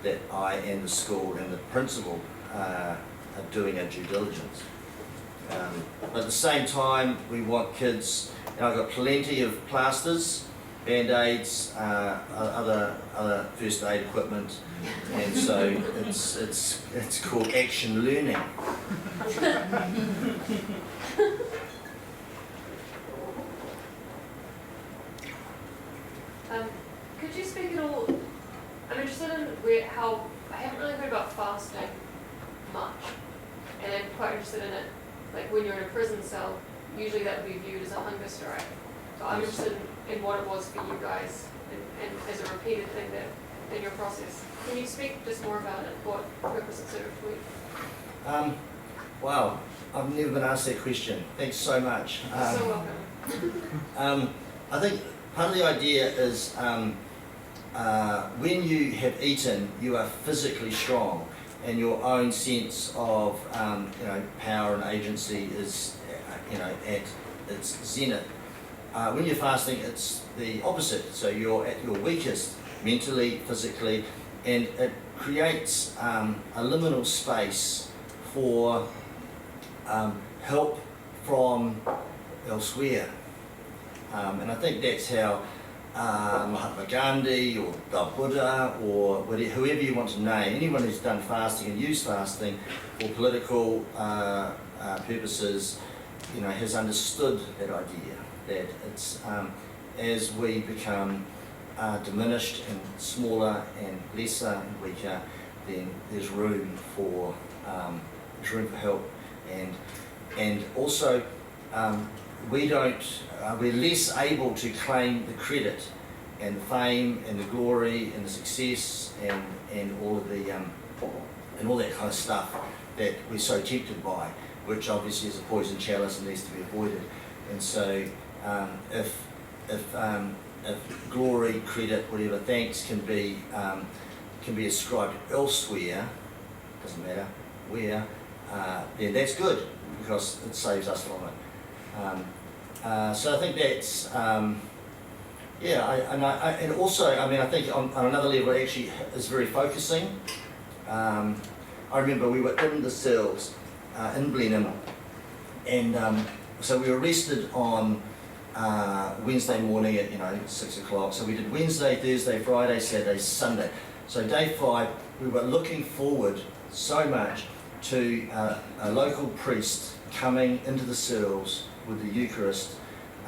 that I and the school and the principal are doing our due diligence. But at the same time, we want kids. I've got plenty of plasters, band-aids, other first aid equipment, and so it's called action learning. Could you speak at all? I'm interested in how I haven't really heard about fasting much, and I'm quite interested in it. Like when you're in a prison cell, usually that would be viewed as a hunger strike. So I'm interested in what it was for you guys, and as a repeated thing that in your process. Can you speak just more about it? What purpose it served for you? Wow, I've never been asked that question. Thanks so much. You're so welcome. I think part of the idea is when you have eaten, you are physically strong, and your own sense of power and agency is at its zenith. When you're fasting, it's the opposite. So you're at your weakest mentally, physically, and it creates a liminal space for help from elsewhere. And I think that's how Mahatma Gandhi or the Buddha or whoever you want to name, anyone who's done fasting and used fasting for political purposes, has understood that idea, that it's as we become diminished and smaller and lesser and weaker, then there's room for help, and also we're less able to claim the credit and the fame and the glory and the success and all of the and all that kind of stuff that we're so tempted by, which obviously is a poison chalice and needs to be avoided. And so if glory, credit, whatever, thanks can be ascribed elsewhere, doesn't matter where, then that's good because it saves us from it. So I think that's and also I think on another level it actually is very focusing. I remember we were in the cells in Blenheim, and so we were arrested on Wednesday morning at 6 o'clock. So we did Wednesday, Thursday, Friday, Saturday, Sunday. So day 5, we were looking forward so much to a local priest coming into the cells with the Eucharist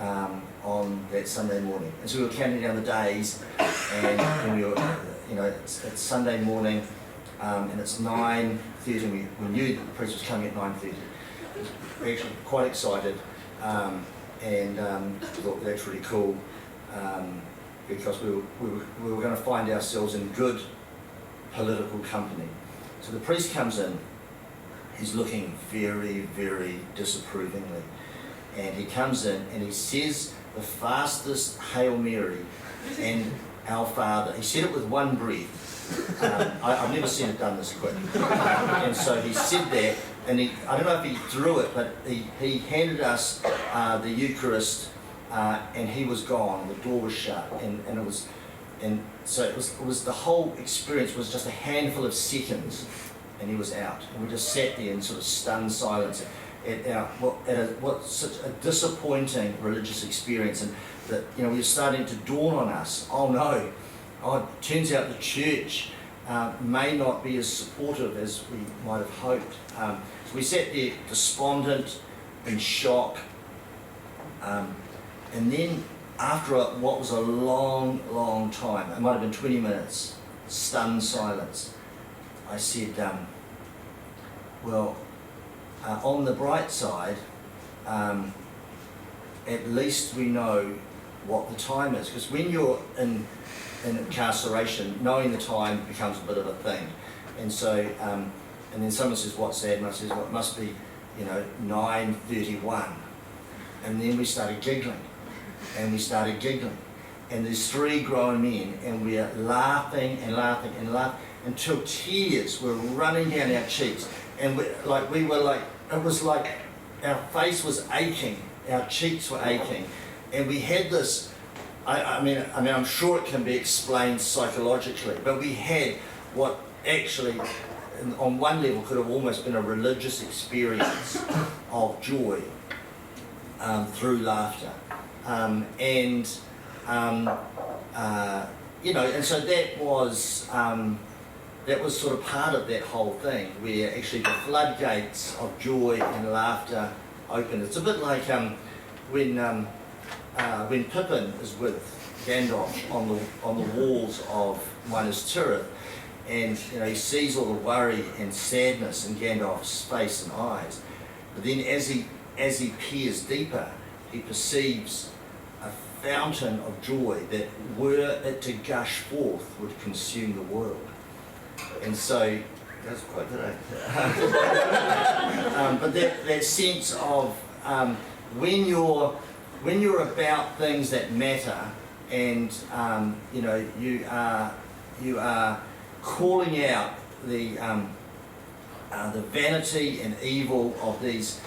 on that Sunday morning. And so we were counting down the days, and we were, it's Sunday morning, and it's 9:30. We knew that the priest was coming at 9:30. We were actually quite excited, and thought that's really cool. because we were going to find ourselves in good political company. So the priest comes in, he's looking very, very disapprovingly, and he comes in and he says the fastest Hail Mary and Our Father. He said it with one breath. I've never seen it done this quick. And so he said that, and I don't know if he threw it, but he handed us the Eucharist, and he was gone. The door was shut, so it was the whole experience was just a handful of seconds, and he was out. And we just sat there in sort of stunned silence at what such a disappointing religious experience, and that we were starting to dawn on us. Oh no! Oh, it turns out the church may not be as supportive as we might have hoped. So we sat there despondent, in shock, and then after what was a long, long time, it might have been 20 minutes, stunned silence, I said, on the bright side, at least we know what the time is, because when you're in incarceration, knowing the time becomes a bit of a thing. And so, and then someone says, what's that? And I says, well, it must be, 9:31. And then we started giggling, and we started giggling. And there's 3 grown men, and we're laughing and laughing and laughing until tears were running down our cheeks. And it was like our face was aching, our cheeks were aching. And we had this, I mean, I'm sure it can be explained psychologically, but we had what actually, on one level, could have almost been a religious experience of joy through laughter. And so that was sort of part of that whole thing, where actually the floodgates of joy and laughter opened. It's a bit like when Pippin is with Gandalf on the walls of Minas Tirith, and he sees all the worry and sadness in Gandalf's face and eyes. But then as he peers deeper, he perceives a fountain of joy that, were it to gush forth, would consume the world. And so that's quite good. But that sense of when you're about things that matter, and you are calling out the vanity and evil of these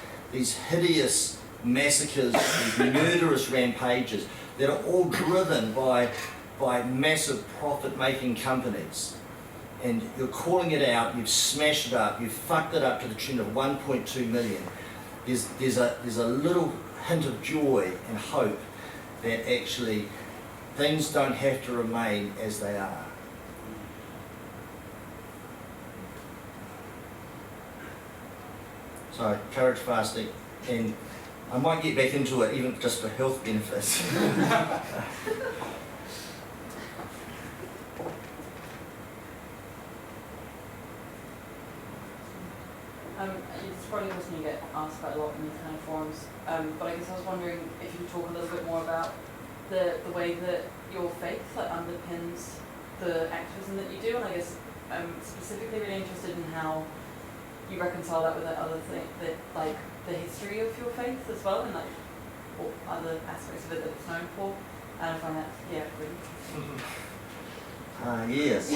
hideous massacres, these murderous rampages that are all driven by massive profit-making companies. And you're calling it out, you've smashed it up, you've fucked it up to the tune of 1.2 million. There's a little hint of joy and hope that actually things don't have to remain as they are. So, courage fasting, and I might get back into it even just for health benefits. It's probably a question you get asked quite a lot in these kind of forums, but I guess I was wondering if you could talk a little bit more about the way that your faith underpins the activism that you do, and I guess I'm specifically really interested in how you reconcile that with that other thing, that the history of your faith as well, and what other aspects of it that it's known for, and I find that really interesting. So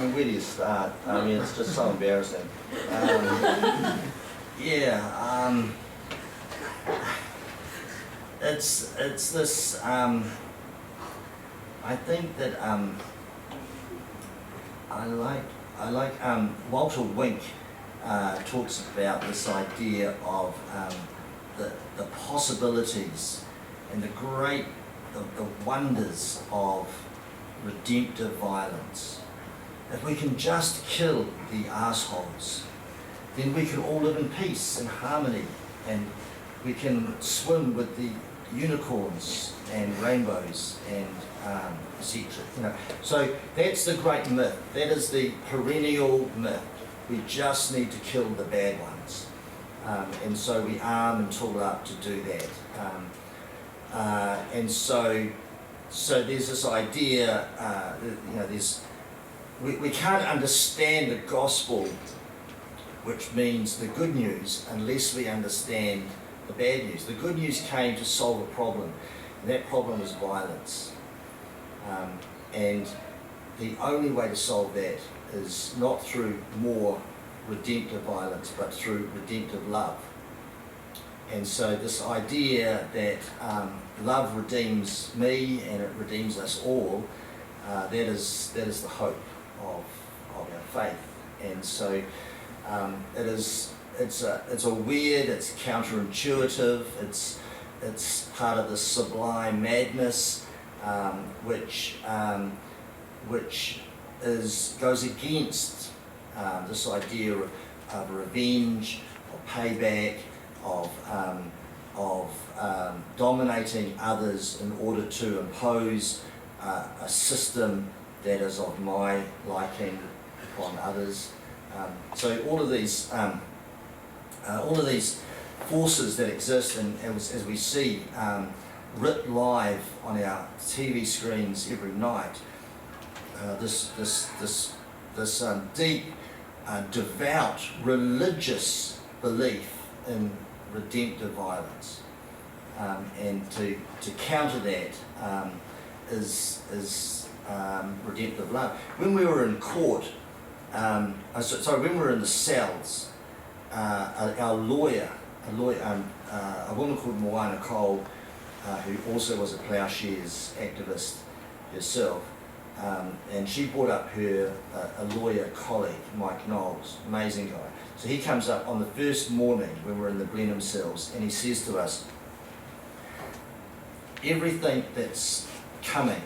where do you start? It's just so embarrassing. It's this. I think that I like Walter Wink talks about this idea of the possibilities and the wonders of redemptive violence. If we can just kill the assholes, then we can all live in peace and harmony, and we can swim with the unicorns and rainbows and etc. So that's the great myth. That is the perennial myth. We just need to kill the bad ones, and so we arm and tool up to do that. And so there's this idea, we can't understand the gospel, which means the good news, unless we understand the bad news. The good news came to solve a problem, and that problem was violence. And the only way to solve that is not through more redemptive violence, but through redemptive love. And so this idea that love redeems me and it redeems us all, that is the hope of our faith. And so it's a weird, it's counterintuitive, it's part of the sublime madness, which goes against this idea of revenge, of payback, of dominating others in order to impose a system that is of my liking upon others. So all of these forces that exist, and as we see writ live on our TV screens every night, this deep, devout, religious belief in redemptive violence, and to counter that is redemptive love. When we were in court, when we were in the cells, our lawyer, a woman called Moana Cole, who also was a Plowshares activist herself, and she brought up her a lawyer colleague, Mike Knowles, amazing guy. So he comes up on the first morning when we're in the Blenheim cells, and he says to us, everything that's coming,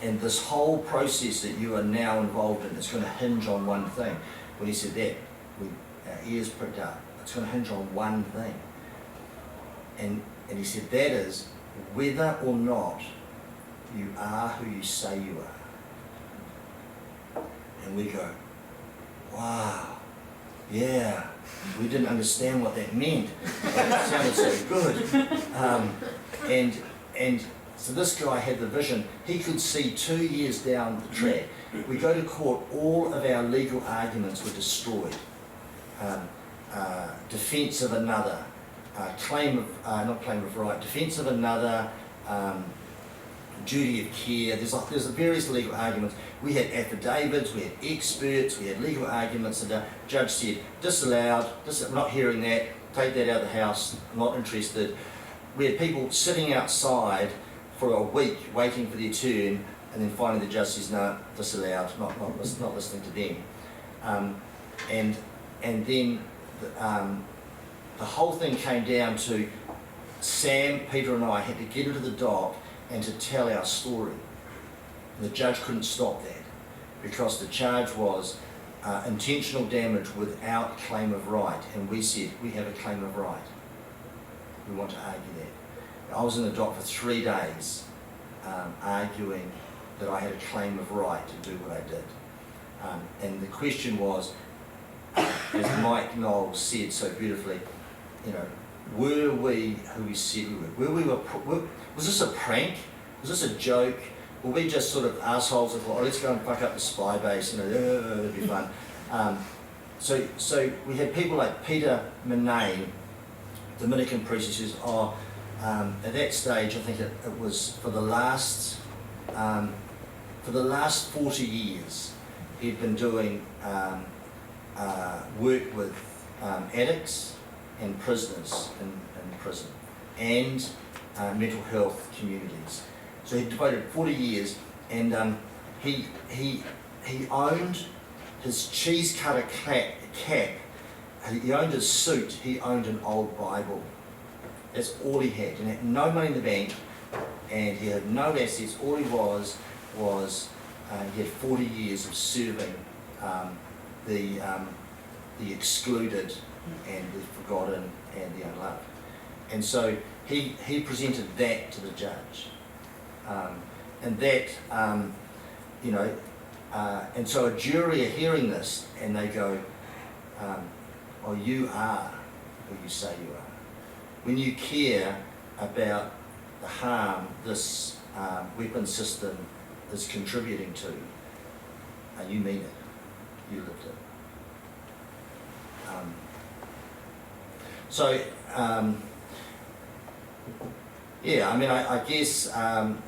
and this whole process that you are now involved in is going to hinge on one thing. When he said that, our ears pricked up. It's going to hinge on one thing. And he said, that is whether or not you are who you say you are. And we go, wow, yeah, we didn't understand what that meant, but it sounded so good. And so this guy had the vision. He could see 2 years down the track. We go to court, all of our legal arguments were destroyed. Defence of another, defence of another, duty of care. There's various legal arguments. We had affidavits, we had experts, we had legal arguments, and the judge said, disallowed, I'm not hearing that, take that out of the house, I'm not interested. We had people sitting outside for a week waiting for their turn, and then finally the judge says, no, disallowed, not listening to them. And then the whole thing came down to Sam, Peter and I had to get into the dock and to tell our story. And the judge couldn't stop that because the charge was intentional damage without claim of right, and we said we have a claim of right. We want to argue that. I was in the dock for 3 days arguing that I had a claim of right to do what I did. And the question was, as Mike Knowles said so beautifully, were we who we said we were? Was this a prank? Was this a joke? Were we just sort of assholes that thought, let's go and fuck up the spy base, it'd be fun. So we had people like Peter Murnane, Dominican priest, who says, at that stage, I think it was for the last 40 years, he'd been doing work with addicts and prisoners in prison and mental health communities. So he devoted 40 years, and he owned his cheese cutter cap, he owned his suit, he owned an old Bible. That's all he had. He had no money in the bank, and he had no assets. All he was he had 40 years of serving the excluded and the forgotten and the unloved. And so he presented that to the judge. And that, and so a jury are hearing this and they go, you are who you say you are. when you care about the harm this weapon system is contributing to, you mean it, you lived it. Yeah, I mean, I guess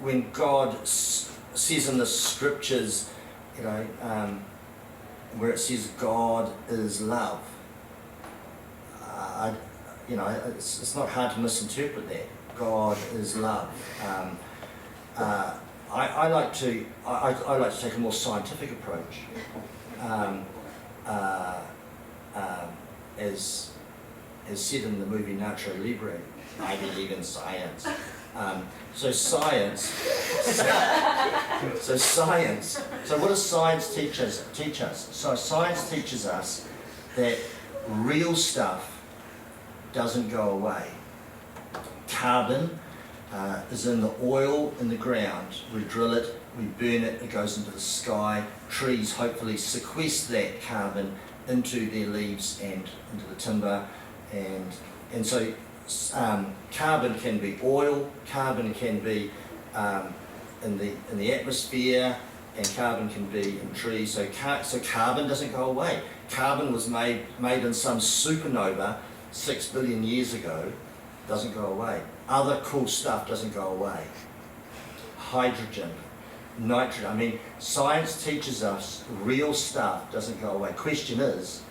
when God says in the scriptures, you know, where it says God is love, you know, it's not hard to misinterpret that. God is love. I like to take a more scientific approach, as said in the movie Nacho Libre, I believe in science. So what does science teach us? So science teaches us that real stuff doesn't go away. Carbon is in the oil in the ground. We drill it, we burn it, it goes into the sky. Trees hopefully sequester that carbon into their leaves and into the timber, and so carbon can be oil, carbon can be in the atmosphere, and carbon can be in trees. So carbon doesn't go away. Carbon was made in some supernova 6 billion years ago. Doesn't go away. Other cool stuff doesn't go away. Hydrogen, nitrogen. I mean, science teaches us real stuff doesn't go away. Question is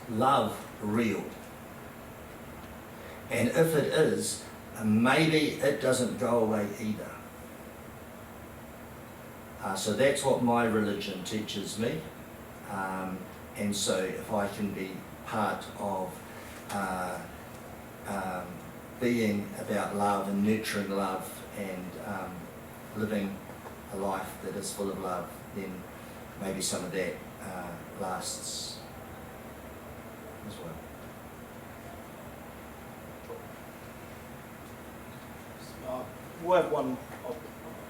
love real? And if it is, maybe it doesn't go away either. So that's what my religion teaches me. And so if I can be part of being about love and nurturing love and living a life that is full of love, then maybe some of that lasts as well. We'll have one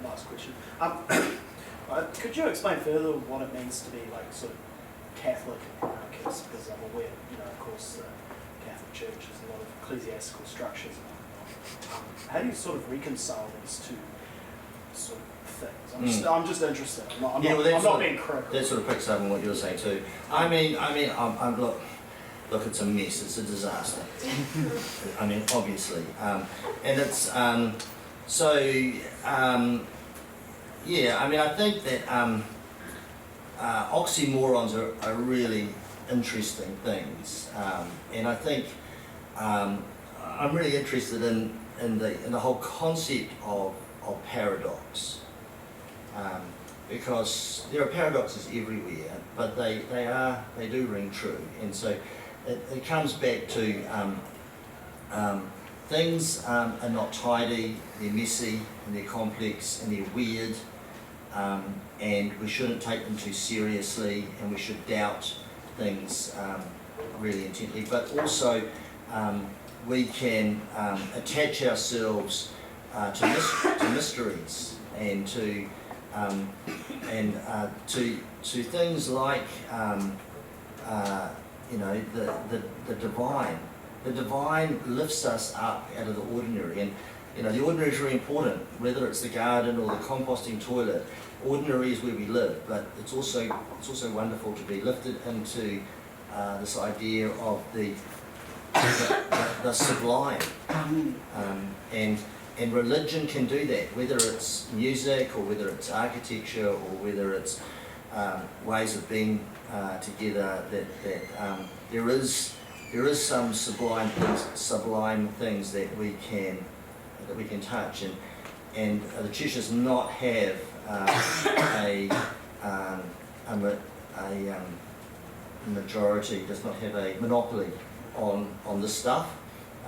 last question. Could you explain further what it means to be like sort of Catholic anarchist? Because I'm aware, you know, of course, the Catholic Church has a lot of ecclesiastical structures. How do you sort of reconcile these two sort of things? I'm just interested. I'm not being critical. That sort of picks up on what you were saying too. I'm look, it's a mess. It's a disaster. I mean, obviously, and it's yeah. I mean, I think that oxymorons are really interesting things, and I think I'm really interested in the whole concept of paradox, because there are paradoxes everywhere, but they do ring true, and so it comes back to things are not tidy, they're messy, and they're complex, and they're weird, and we shouldn't take them too seriously, and we should doubt things really intently, but also we can attach ourselves to mysteries and to things like you know, the divine. The divine lifts us up out of the ordinary, and you know, the ordinary is really important, whether it's the garden or the composting toilet. Ordinary is where we live, but it's also wonderful to be lifted into this idea of the sublime, and religion can do that, whether it's music or whether it's architecture or whether it's ways of being together. That there is some sublime things that we can touch, and the church does not have a majority, does not have a monopoly on this stuff,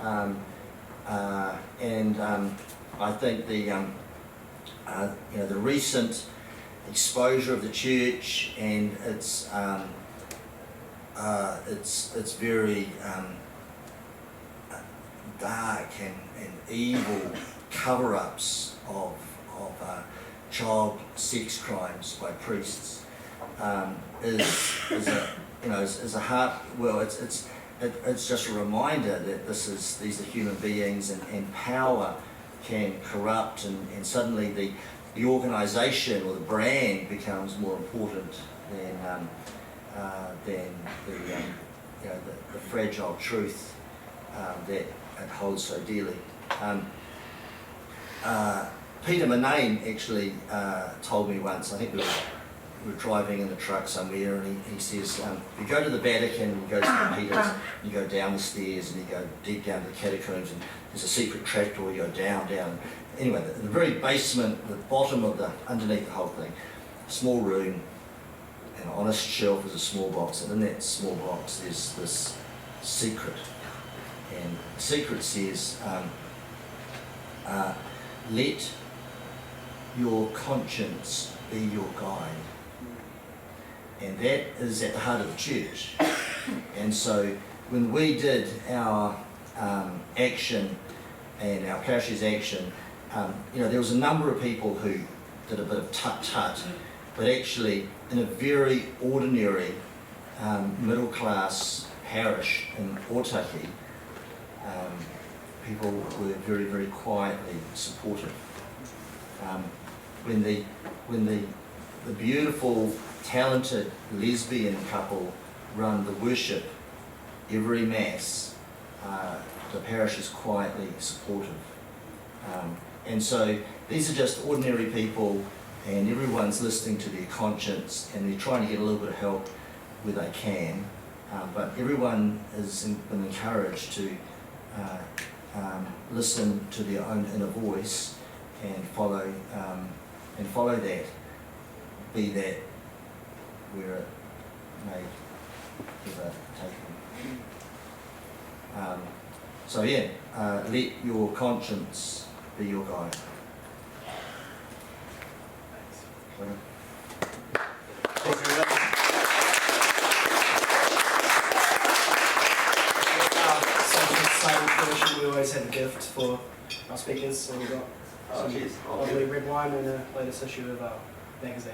and I think the you know, the recent exposure of the church and its very dark and evil cover-ups of child sex crimes by priests is a heart. Well, it's just a reminder that these are human beings, and power can corrupt, and suddenly the organisation or the brand becomes more important than the fragile truth that it holds so dearly. Peter Murnane actually told me once, I think we were driving in the truck somewhere, and he says, you go to the Vatican, you go to St. Peter's, you go down the stairs and you go deep down to the catacombs, and there's a secret trapdoor, you go down. Anyway, the very basement, the bottom of underneath the whole thing, small room, and on a shelf is a small box, and in that small box there's this secret. And the secret says, let your conscience be your guide. And that is at the heart of the church. And so when we did our action and our Ploughshares action, there was a number of people who did a bit of tut-tut, but actually in a very ordinary middle-class parish in Otaki, people were very, very quietly supportive. When the beautiful, talented lesbian couple run the worship every Mass, the parish is quietly supportive. And so these are just ordinary people, and everyone's listening to their conscience, and they're trying to get a little bit of help where they can, but everyone has been encouraged to listen to their own inner voice and follow that, be that where it may ever take them. So yeah, let your conscience be your guide. We always have a gift for our speakers, so we've got some lovely red wine and a latest issue of our magazine.